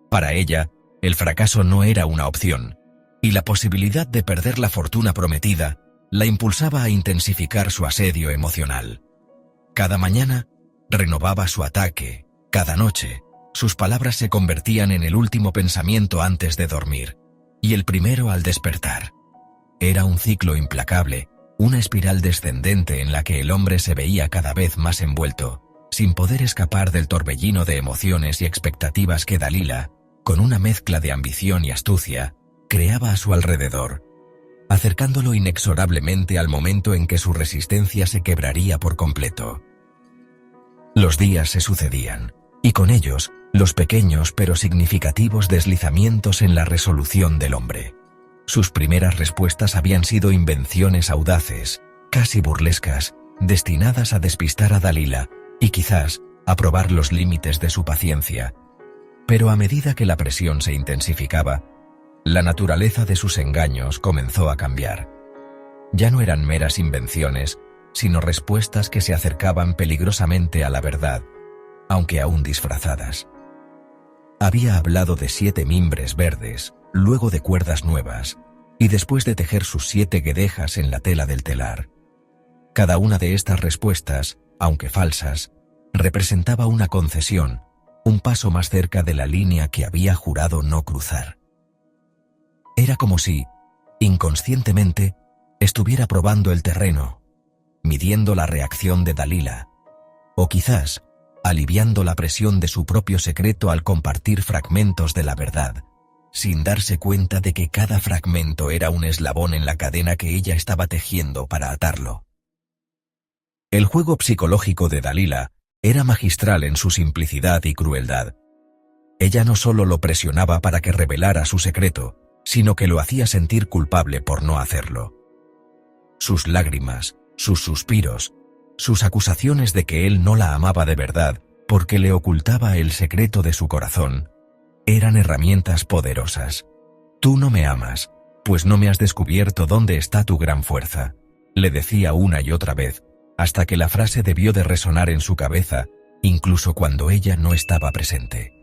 Para ella, el fracaso no era una opción, y la posibilidad de perder la fortuna prometida la impulsaba a intensificar su asedio emocional. Cada mañana, Renovaba su ataque, cada noche. Sus palabras se convertían en el último pensamiento antes de dormir, y el primero al despertar. Era un ciclo implacable, una espiral descendente en la que el hombre se veía cada vez más envuelto, sin poder escapar del torbellino de emociones y expectativas que Dalila, con una mezcla de ambición y astucia, creaba a su alrededor, acercándolo inexorablemente al momento en que su resistencia se quebraría por completo. Los días se sucedían, y con ellos, los pequeños pero significativos deslizamientos en la resolución del hombre. Sus primeras respuestas habían sido invenciones audaces, casi burlescas, destinadas a despistar a Dalila y quizás a probar los límites de su paciencia. Pero a medida que la presión se intensificaba, la naturaleza de sus engaños comenzó a cambiar. Ya no eran meras invenciones, sino respuestas que se acercaban peligrosamente a la verdad, aunque aún disfrazadas. Había hablado de 7 mimbres verdes, luego de cuerdas nuevas, y después de tejer sus 7 guedejas en la tela del telar. Cada una de estas respuestas, aunque falsas, representaba una concesión, un paso más cerca de la línea que había jurado no cruzar. Era como si, inconscientemente, estuviera probando el terreno, midiendo la reacción de Dalila, o quizás aliviando la presión de su propio secreto al compartir fragmentos de la verdad, sin darse cuenta de que cada fragmento era un eslabón en la cadena que ella estaba tejiendo para atarlo. El juego psicológico de Dalila era magistral en su simplicidad y crueldad. Ella no solo lo presionaba para que revelara su secreto, sino que lo hacía sentir culpable por no hacerlo. Sus lágrimas, sus suspiros, sus acusaciones de que él no la amaba de verdad porque le ocultaba el secreto de su corazón, eran herramientas poderosas. «Tú no me amas, pues no me has descubierto dónde está tu gran fuerza», le decía una y otra vez, hasta que la frase debió de resonar en su cabeza, incluso cuando ella no estaba presente.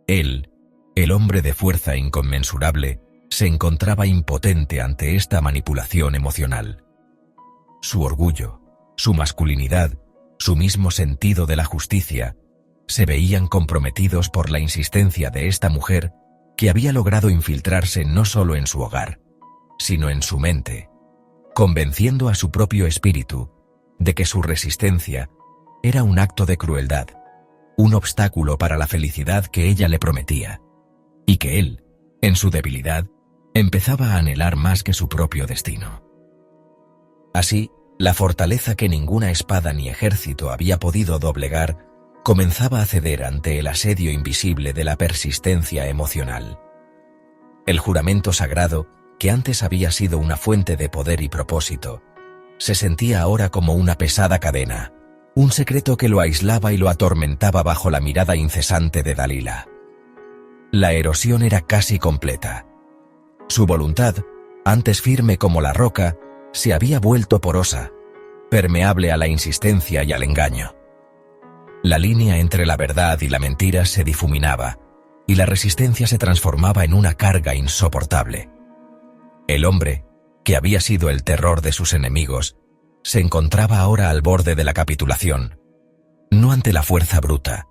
Él, el hombre de fuerza inconmensurable, se encontraba impotente ante esta manipulación emocional. Su orgullo, su masculinidad, su mismo sentido de la justicia, se veían comprometidos por la insistencia de esta mujer que había logrado infiltrarse no solo en su hogar, sino en su mente, convenciendo a su propio espíritu de que su resistencia era un acto de crueldad, un obstáculo para la felicidad que ella le prometía, y que él, en su debilidad, empezaba a anhelar más que su propio destino. Así, la fortaleza que ninguna espada ni ejército había podido doblegar comenzaba a ceder ante el asedio invisible de la persistencia emocional. El juramento sagrado, que antes había sido una fuente de poder y propósito, se sentía ahora como una pesada cadena, un secreto que lo aislaba y lo atormentaba bajo la mirada incesante de Dalila. La erosión era casi completa. Su voluntad, antes firme como la roca, se había vuelto porosa, permeable a la insistencia y al engaño. La línea entre la verdad y la mentira se difuminaba, y la resistencia se transformaba en una carga insoportable. El hombre, que había sido el terror de sus enemigos, se encontraba ahora al borde de la capitulación, no ante la fuerza bruta,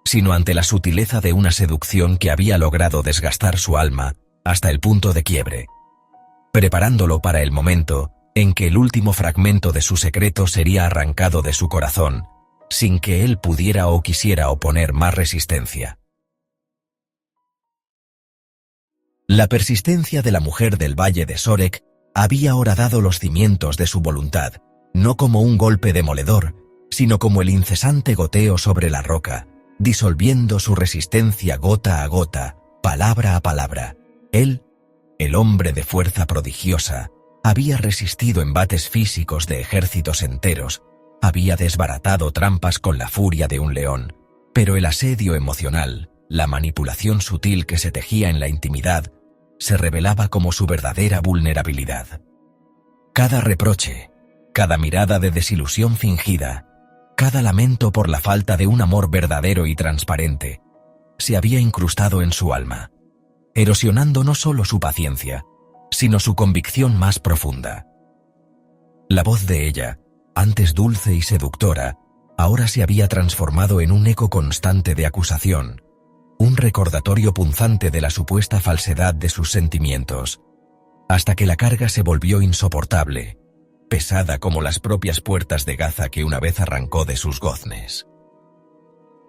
sino ante la sutileza de una seducción que había logrado desgastar su alma hasta el punto de quiebre, preparándolo para el momento en que el último fragmento de su secreto sería arrancado de su corazón, sin que él pudiera o quisiera oponer más resistencia. La persistencia de la mujer del valle de Sorek había horadado los cimientos de su voluntad, no como un golpe demoledor, sino como el incesante goteo sobre la roca, disolviendo su resistencia gota a gota, palabra a palabra. Él, el hombre de fuerza prodigiosa, había resistido embates físicos de ejércitos enteros, había desbaratado trampas con la furia de un león, pero el asedio emocional, la manipulación sutil que se tejía en la intimidad, se revelaba como su verdadera vulnerabilidad. Cada reproche, cada mirada de desilusión fingida, cada lamento por la falta de un amor verdadero y transparente, se había incrustado en su alma, erosionando no solo su paciencia, sino su convicción más profunda. La voz de ella, antes dulce y seductora, ahora se había transformado en un eco constante de acusación, un recordatorio punzante de la supuesta falsedad de sus sentimientos, hasta que la carga se volvió insoportable, pesada como las propias puertas de Gaza que una vez arrancó de sus goznes.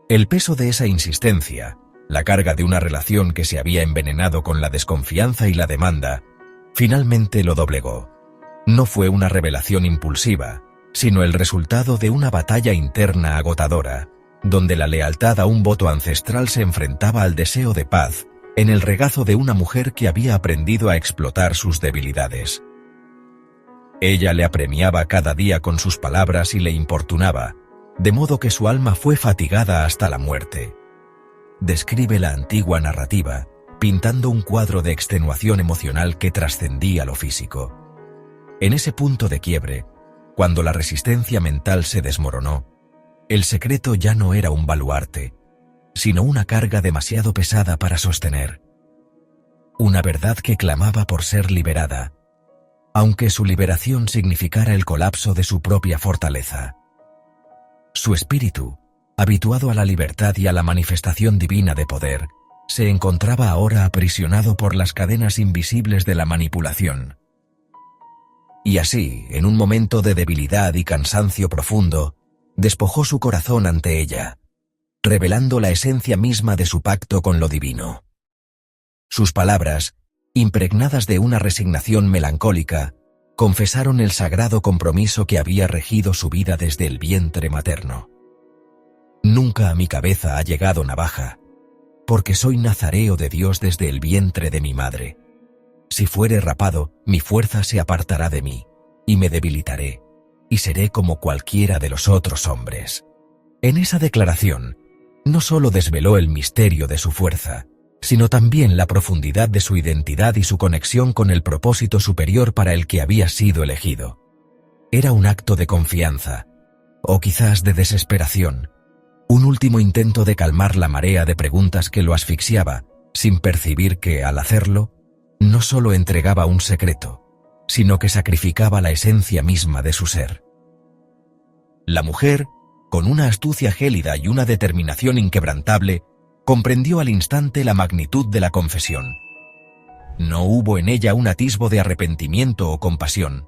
El peso de esa insistencia, la carga de una relación que se había envenenado con la desconfianza y la demanda, finalmente lo doblegó. No fue una revelación impulsiva, sino el resultado de una batalla interna agotadora, donde la lealtad a un voto ancestral se enfrentaba al deseo de paz, en el regazo de una mujer que había aprendido a explotar sus debilidades. Ella le apremiaba cada día con sus palabras y le importunaba, de modo que su alma fue fatigada hasta la muerte. Describe la antigua narrativa, pintando un cuadro de extenuación emocional que trascendía lo físico. En ese punto de quiebre, cuando la resistencia mental se desmoronó, el secreto ya no era un baluarte, sino una carga demasiado pesada para sostener. Una verdad que clamaba por ser liberada, aunque su liberación significara el colapso de su propia fortaleza. Su espíritu, habituado a la libertad y a la manifestación divina de poder, se encontraba ahora aprisionado por las cadenas invisibles de la manipulación. Y así, en un momento de debilidad y cansancio profundo, despojó su corazón ante ella, revelando la esencia misma de su pacto con lo divino. Sus palabras, impregnadas de una resignación melancólica, confesaron el sagrado compromiso que había regido su vida desde el vientre materno. Nunca a mi cabeza ha llegado navaja, porque soy nazareo de Dios desde el vientre de mi madre. Si fuere rapado, mi fuerza se apartará de mí, y me debilitaré, y seré como cualquiera de los otros hombres. En esa declaración, no solo desveló el misterio de su fuerza, sino también la profundidad de su identidad y su conexión con el propósito superior para el que había sido elegido. Era un acto de confianza, o quizás de desesperación, un último intento de calmar la marea de preguntas que lo asfixiaba, sin percibir que, al hacerlo, no solo entregaba un secreto, sino que sacrificaba la esencia misma de su ser. La mujer, con una astucia gélida y una determinación inquebrantable, comprendió al instante la magnitud de la confesión. No hubo en ella un atisbo de arrepentimiento o compasión,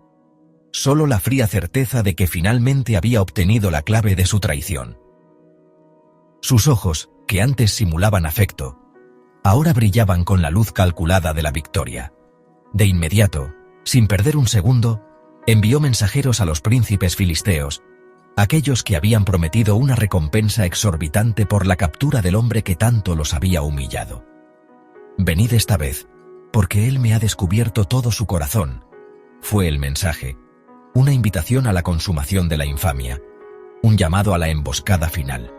solo la fría certeza de que finalmente había obtenido la clave de su traición. Sus ojos, que antes simulaban afecto, ahora brillaban con la luz calculada de la victoria. De inmediato, sin perder un segundo, envió mensajeros a los príncipes filisteos, aquellos que habían prometido una recompensa exorbitante por la captura del hombre que tanto los había humillado. «Venid esta vez, porque él me ha descubierto todo su corazón», fue el mensaje, una invitación a la consumación de la infamia, un llamado a la emboscada final.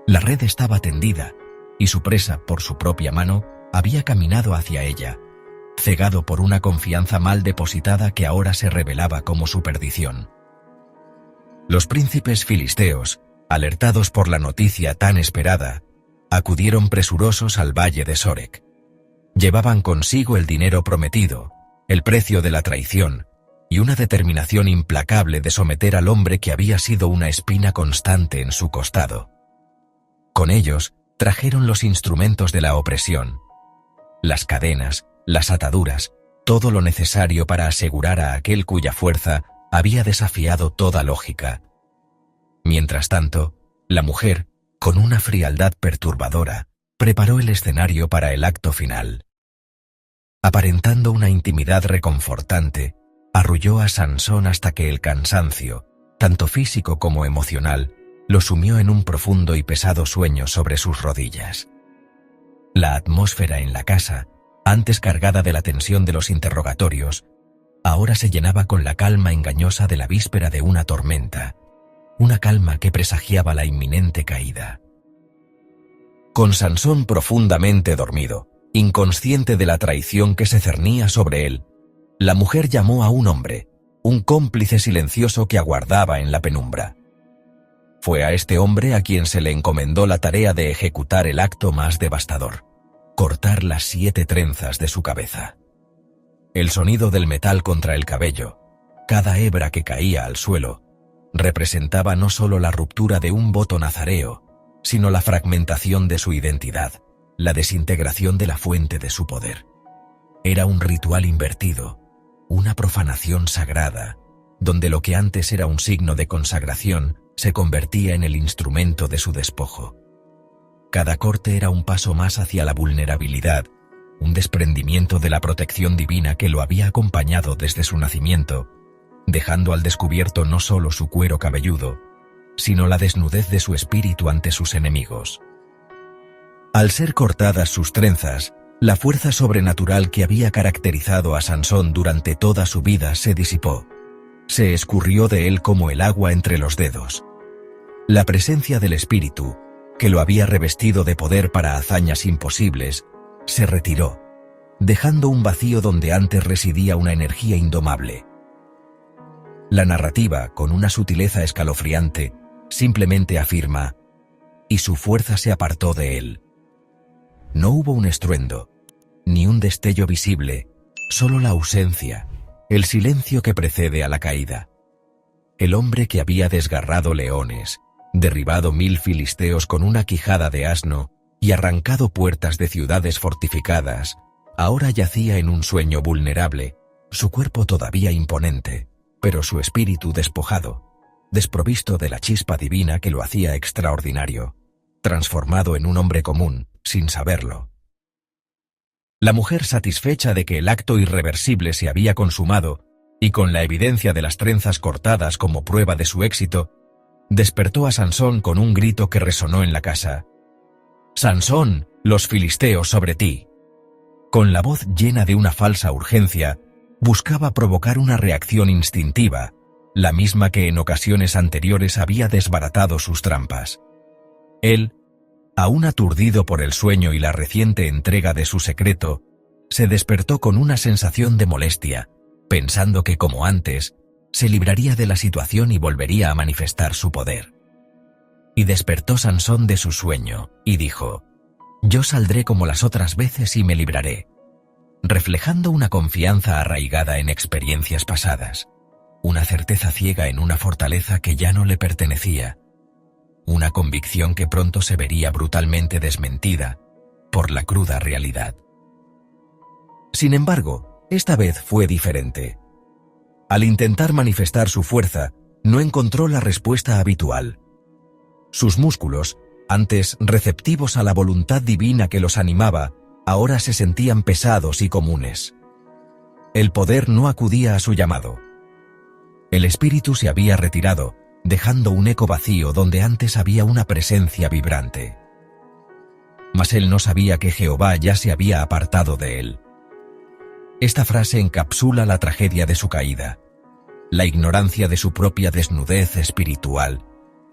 La red estaba tendida, y su presa, por su propia mano, había caminado hacia ella, cegado por una confianza mal depositada que ahora se revelaba como su perdición. Los príncipes filisteos, alertados por la noticia tan esperada, acudieron presurosos al valle de Sorek. Llevaban consigo el dinero prometido, el precio de la traición, y una determinación implacable de someter al hombre que había sido una espina constante en su costado. Con ellos, trajeron los instrumentos de la opresión, las cadenas, las ataduras, todo lo necesario para asegurar a aquel cuya fuerza había desafiado toda lógica. Mientras tanto, la mujer, con una frialdad perturbadora, preparó el escenario para el acto final. Aparentando una intimidad reconfortante, arrulló a Sansón hasta que el cansancio, tanto físico como emocional, lo sumió en un profundo y pesado sueño sobre sus rodillas. La atmósfera en la casa, antes cargada de la tensión de los interrogatorios, ahora se llenaba con la calma engañosa de la víspera de una tormenta, una calma que presagiaba la inminente caída. Con Sansón profundamente dormido, inconsciente de la traición que se cernía sobre él, la mujer llamó a un hombre, un cómplice silencioso que aguardaba en la penumbra. Fue a este hombre a quien se le encomendó la tarea de ejecutar el acto más devastador: cortar las 7 trenzas de su cabeza. El sonido del metal contra el cabello, cada hebra que caía al suelo, representaba no solo la ruptura de un voto nazareo, sino la fragmentación de su identidad, la desintegración de la fuente de su poder. Era un ritual invertido, una profanación sagrada, donde lo que antes era un signo de consagración se convertía en el instrumento de su despojo. Cada corte era un paso más hacia la vulnerabilidad, un desprendimiento de la protección divina que lo había acompañado desde su nacimiento, dejando al descubierto no solo su cuero cabelludo, sino la desnudez de su espíritu ante sus enemigos. Al ser cortadas sus trenzas, la fuerza sobrenatural que había caracterizado a Sansón durante toda su vida se disipó. Se escurrió de él como el agua entre los dedos. La presencia del espíritu, que lo había revestido de poder para hazañas imposibles, se retiró, dejando un vacío donde antes residía una energía indomable. La narrativa, con una sutileza escalofriante, simplemente afirma: y su fuerza se apartó de él. No hubo un estruendo, ni un destello visible, solo la ausencia, el silencio que precede a la caída. El hombre que había desgarrado leones, derribado 1000 filisteos con una quijada de asno y arrancado puertas de ciudades fortificadas, ahora yacía en un sueño vulnerable, su cuerpo todavía imponente, pero su espíritu despojado, desprovisto de la chispa divina que lo hacía extraordinario, transformado en un hombre común, sin saberlo. La mujer, satisfecha de que el acto irreversible se había consumado, y con la evidencia de las trenzas cortadas como prueba de su éxito, despertó a Sansón con un grito que resonó en la casa: «Sansón, los filisteos sobre ti». Con la voz llena de una falsa urgencia, buscaba provocar una reacción instintiva, la misma que en ocasiones anteriores había desbaratado sus trampas. Él, aún aturdido por el sueño y la reciente entrega de su secreto, se despertó con una sensación de molestia, pensando que, como antes, se libraría de la situación y volvería a manifestar su poder. Y despertó Sansón de su sueño, y dijo: «Yo saldré como las otras veces y me libraré», reflejando una confianza arraigada en experiencias pasadas, una certeza ciega en una fortaleza que ya no le pertenecía, una convicción que pronto se vería brutalmente desmentida por la cruda realidad. Sin embargo, esta vez fue diferente. Al intentar manifestar su fuerza, no encontró la respuesta habitual. Sus músculos, antes receptivos a la voluntad divina que los animaba, ahora se sentían pesados y comunes. El poder no acudía a su llamado. El espíritu se había retirado, dejando un eco vacío donde antes había una presencia vibrante. Mas él no sabía que Jehová ya se había apartado de él. Esta frase encapsula la tragedia de su caída, la ignorancia de su propia desnudez espiritual,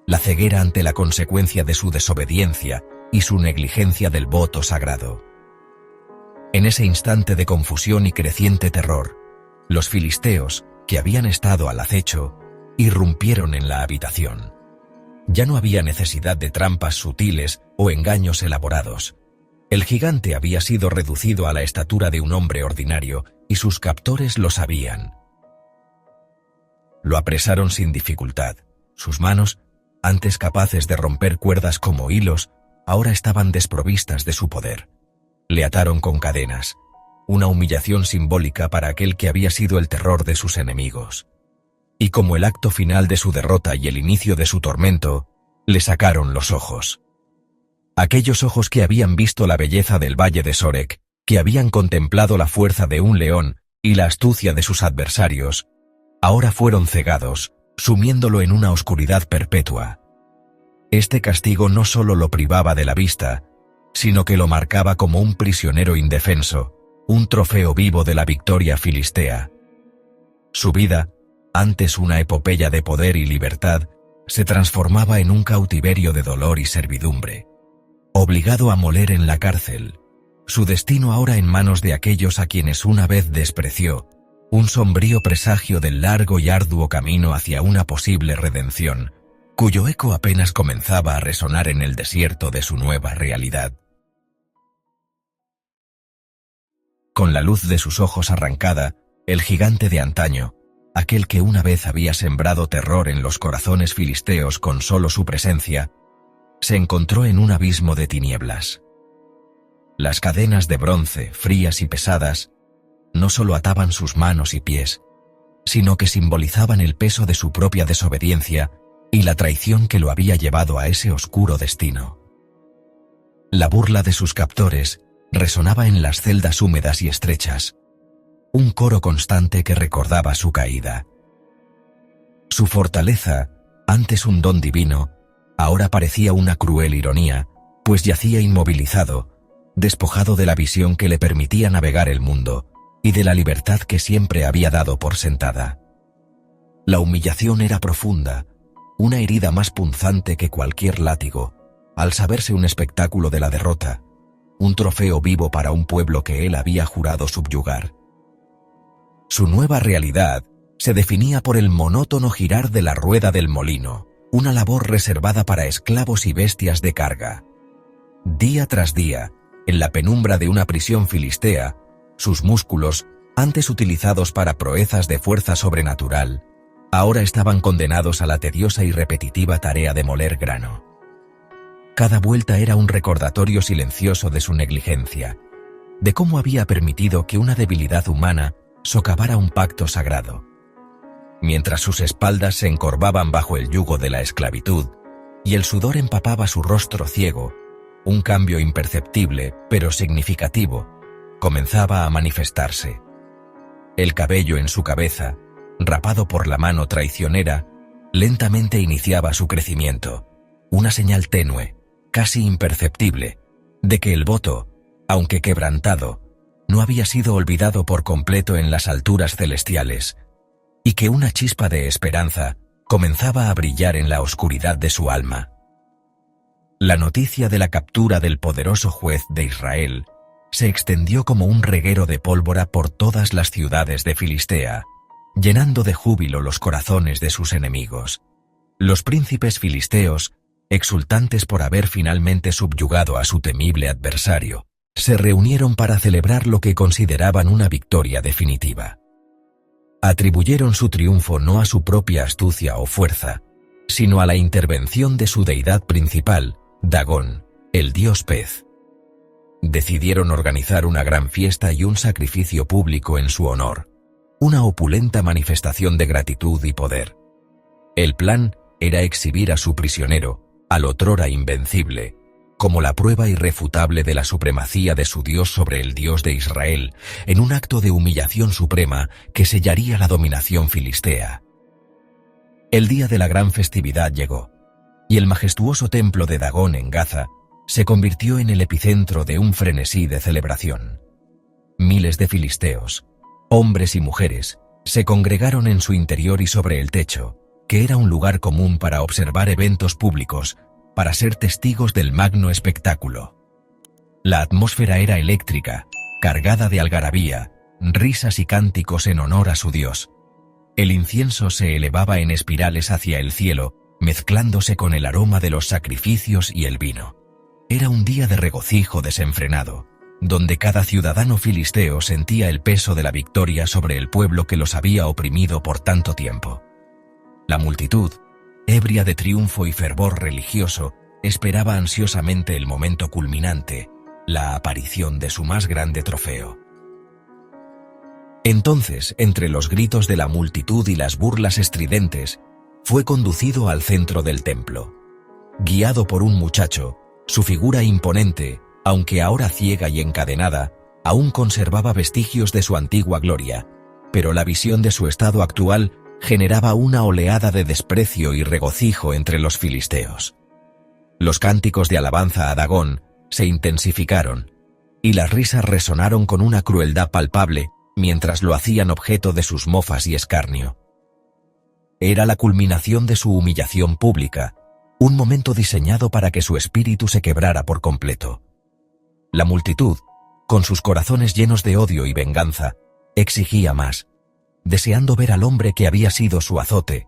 la ceguera ante la consecuencia de su desobediencia y su negligencia del voto sagrado. En ese instante de confusión y creciente terror, los filisteos, que habían estado al acecho, irrumpieron en la habitación. Ya no había necesidad de trampas sutiles o engaños elaborados. El gigante había sido reducido a la estatura de un hombre ordinario, y sus captores lo sabían. Lo apresaron sin dificultad. Sus manos, antes capaces de romper cuerdas como hilos, ahora estaban desprovistas de su poder. Le ataron con cadenas, una humillación simbólica para aquel que había sido el terror de sus enemigos. Y como el acto final de su derrota y el inicio de su tormento, le sacaron los ojos. Aquellos ojos que habían visto la belleza del valle de Sorek, que habían contemplado la fuerza de un león y la astucia de sus adversarios, ahora fueron cegados, sumiéndolo en una oscuridad perpetua. Este castigo no solo lo privaba de la vista, sino que lo marcaba como un prisionero indefenso, un trofeo vivo de la victoria filistea. Su vida, antes una epopeya de poder y libertad, se transformaba en un cautiverio de dolor y servidumbre. Obligado a moler en la cárcel, su destino ahora en manos de aquellos a quienes una vez despreció, un sombrío presagio del largo y arduo camino hacia una posible redención, cuyo eco apenas comenzaba a resonar en el desierto de su nueva realidad. Con la luz de sus ojos arrancada, el gigante de antaño, aquel que una vez había sembrado terror en los corazones filisteos con solo su presencia, se encontró en un abismo de tinieblas. Las cadenas de bronce, frías y pesadas, no solo ataban sus manos y pies, sino que simbolizaban el peso de su propia desobediencia y la traición que lo había llevado a ese oscuro destino. La burla de sus captores resonaba en las celdas húmedas y estrechas, un coro constante que recordaba su caída. Su fortaleza, antes un don divino, ahora parecía una cruel ironía, pues yacía inmovilizado, despojado de la visión que le permitía navegar el mundo y de la libertad que siempre había dado por sentada. La humillación era profunda, una herida más punzante que cualquier látigo, al saberse un espectáculo de la derrota, un trofeo vivo para un pueblo que él había jurado subyugar. Su nueva realidad se definía por el monótono girar de la rueda del molino, una labor reservada para esclavos y bestias de carga. Día tras día, en la penumbra de una prisión filistea, sus músculos, antes utilizados para proezas de fuerza sobrenatural, ahora estaban condenados a la tediosa y repetitiva tarea de moler grano. Cada vuelta era un recordatorio silencioso de su negligencia, de cómo había permitido que una debilidad humana socavara un pacto sagrado. Mientras sus espaldas se encorvaban bajo el yugo de la esclavitud y el sudor empapaba su rostro ciego, un cambio imperceptible, pero significativo, comenzaba a manifestarse. El cabello en su cabeza, rapado por la mano traicionera, lentamente iniciaba su crecimiento, una señal tenue, casi imperceptible, de que el voto, aunque quebrantado, no había sido olvidado por completo en las alturas celestiales, y que una chispa de esperanza comenzaba a brillar en la oscuridad de su alma. La noticia de la captura del poderoso juez de Israel se extendió como un reguero de pólvora por todas las ciudades de Filistea, llenando de júbilo los corazones de sus enemigos. Los príncipes filisteos, exultantes por haber finalmente subyugado a su temible adversario, se reunieron para celebrar lo que consideraban una victoria definitiva. Atribuyeron su triunfo no a su propia astucia o fuerza, sino a la intervención de su deidad principal, Dagón, el dios pez. Decidieron organizar una gran fiesta y un sacrificio público en su honor, una opulenta manifestación de gratitud y poder. El plan era exhibir a su prisionero, al otrora invencible, como la prueba irrefutable de la supremacía de su Dios sobre el Dios de Israel, en un acto de humillación suprema que sellaría la dominación filistea. El día de la gran festividad llegó, y el majestuoso templo de Dagón en Gaza se convirtió en el epicentro de un frenesí de celebración. Miles de filisteos, hombres y mujeres, se congregaron en su interior y sobre el techo, que era un lugar común para observar eventos públicos, para ser testigos del magno espectáculo. La atmósfera era eléctrica, cargada de algarabía, risas y cánticos en honor a su Dios. El incienso se elevaba en espirales hacia el cielo, mezclándose con el aroma de los sacrificios y el vino. Era un día de regocijo desenfrenado, donde cada ciudadano filisteo sentía el peso de la victoria sobre el pueblo que los había oprimido por tanto tiempo. La multitud, ebria de triunfo y fervor religioso, esperaba ansiosamente el momento culminante, la aparición de su más grande trofeo. Entonces, entre los gritos de la multitud y las burlas estridentes, fue conducido al centro del templo. Guiado por un muchacho, su figura imponente, aunque ahora ciega y encadenada, aún conservaba vestigios de su antigua gloria, pero la visión de su estado actual generaba una oleada de desprecio y regocijo entre los filisteos. Los cánticos de alabanza a Dagón se intensificaron, y las risas resonaron con una crueldad palpable mientras lo hacían objeto de sus mofas y escarnio. Era la culminación de su humillación pública, un momento diseñado para que su espíritu se quebrara por completo. La multitud, con sus corazones llenos de odio y venganza, exigía más, deseando ver al hombre que había sido su azote,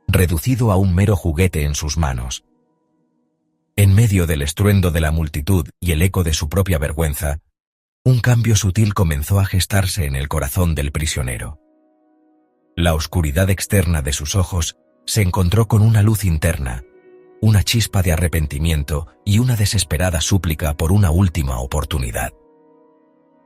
reducido a un mero juguete en sus manos. En medio del estruendo de la multitud y el eco de su propia vergüenza, un cambio sutil comenzó a gestarse en el corazón del prisionero. La oscuridad externa de sus ojos se encontró con una luz interna, una chispa de arrepentimiento y una desesperada súplica por una última oportunidad.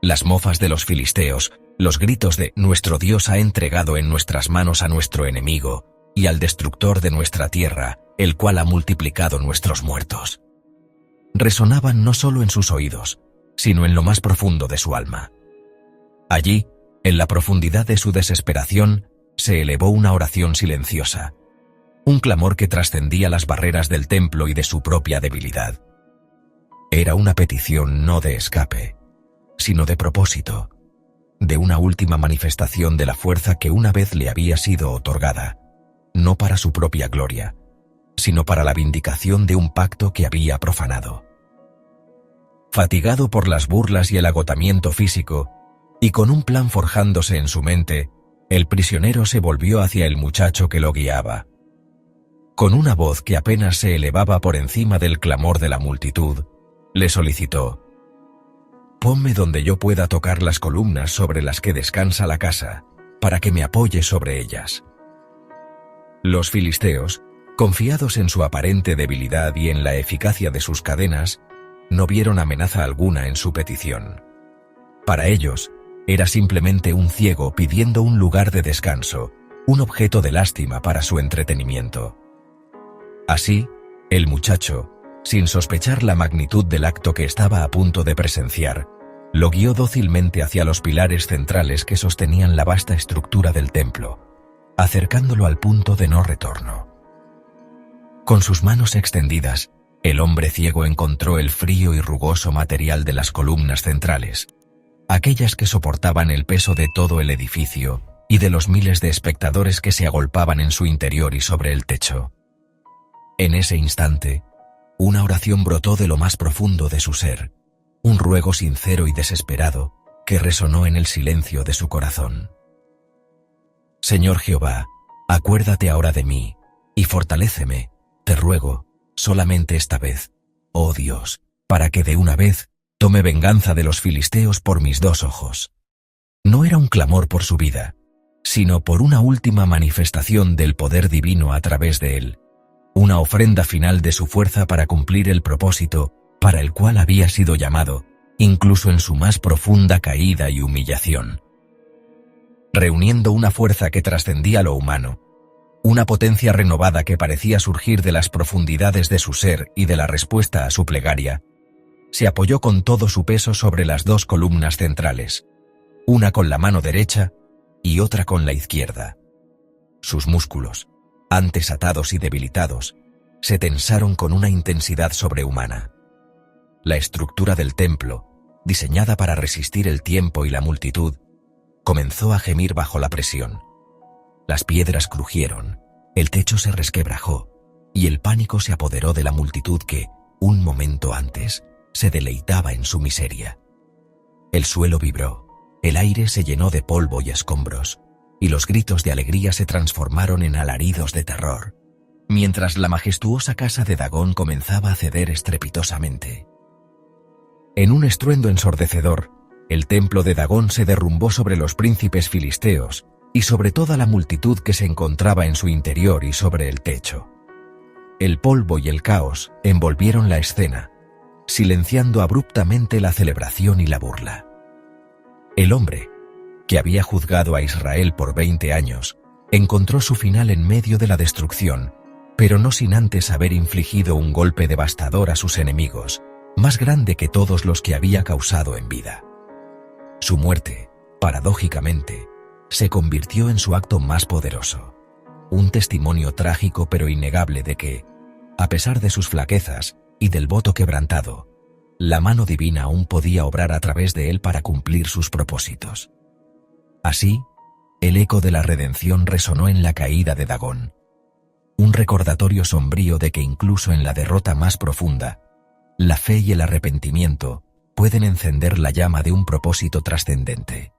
Las mofas de los filisteos, los gritos de «Nuestro Dios ha entregado en nuestras manos a nuestro enemigo y al destructor de nuestra tierra, el cual ha multiplicado nuestros muertos», resonaban no solo en sus oídos, sino en lo más profundo de su alma. Allí, en la profundidad de su desesperación, se elevó una oración silenciosa, un clamor que trascendía las barreras del templo y de su propia debilidad. Era una petición no de escape, sino de propósito, de una última manifestación de la fuerza que una vez le había sido otorgada, no para su propia gloria, sino para la vindicación de un pacto que había profanado. Fatigado por las burlas y el agotamiento físico, y con un plan forjándose en su mente, el prisionero se volvió hacia el muchacho que lo guiaba. Con una voz que apenas se elevaba por encima del clamor de la multitud, le solicitó: «Ponme donde yo pueda tocar las columnas sobre las que descansa la casa, para que me apoye sobre ellas». Los filisteos, confiados en su aparente debilidad y en la eficacia de sus cadenas, no vieron amenaza alguna en su petición. Para ellos, era simplemente un ciego pidiendo un lugar de descanso, un objeto de lástima para su entretenimiento. Así, el muchacho, sin sospechar la magnitud del acto que estaba a punto de presenciar, lo guió dócilmente hacia los pilares centrales que sostenían la vasta estructura del templo, acercándolo al punto de no retorno. Con sus manos extendidas, el hombre ciego encontró el frío y rugoso material de las columnas centrales, aquellas que soportaban el peso de todo el edificio y de los miles de espectadores que se agolpaban en su interior y sobre el techo. En ese instante, una oración brotó de lo más profundo de su ser, un ruego sincero y desesperado que resonó en el silencio de su corazón. «Señor Jehová, acuérdate ahora de mí, y fortaléceme, te ruego, solamente esta vez, oh Dios, para que de una vez tome venganza de los filisteos por mis dos ojos». No era un clamor por su vida, sino por una última manifestación del poder divino a través de él, una ofrenda final de su fuerza para cumplir el propósito para el cual había sido llamado, incluso en su más profunda caída y humillación. Reuniendo una fuerza que trascendía lo humano, una potencia renovada que parecía surgir de las profundidades de su ser y de la respuesta a su plegaria, se apoyó con todo su peso sobre las dos columnas centrales, una con la mano derecha y otra con la izquierda. Sus músculos, antes atados y debilitados, se tensaron con una intensidad sobrehumana. La estructura del templo, diseñada para resistir el tiempo y la multitud, comenzó a gemir bajo la presión. Las piedras crujieron, el techo se resquebrajó, y el pánico se apoderó de la multitud que, un momento antes, se deleitaba en su miseria. El suelo vibró, el aire se llenó de polvo y escombros, y los gritos de alegría se transformaron en alaridos de terror, mientras la majestuosa casa de Dagón comenzaba a ceder estrepitosamente. En un estruendo ensordecedor, el templo de Dagón se derrumbó sobre los príncipes filisteos y sobre toda la multitud que se encontraba en su interior y sobre el techo. El polvo y el caos envolvieron la escena, silenciando abruptamente la celebración y la burla. El hombre, que había juzgado a Israel por 20 años, encontró su final en medio de la destrucción, pero no sin antes haber infligido un golpe devastador a sus enemigos, más grande que todos los que había causado en vida. Su muerte, paradójicamente, se convirtió en su acto más poderoso, un testimonio trágico pero innegable de que, a pesar de sus flaquezas y del voto quebrantado, la mano divina aún podía obrar a través de él para cumplir sus propósitos. Así, el eco de la redención resonó en la caída de Dagón, un recordatorio sombrío de que incluso en la derrota más profunda, la fe y el arrepentimiento pueden encender la llama de un propósito trascendente.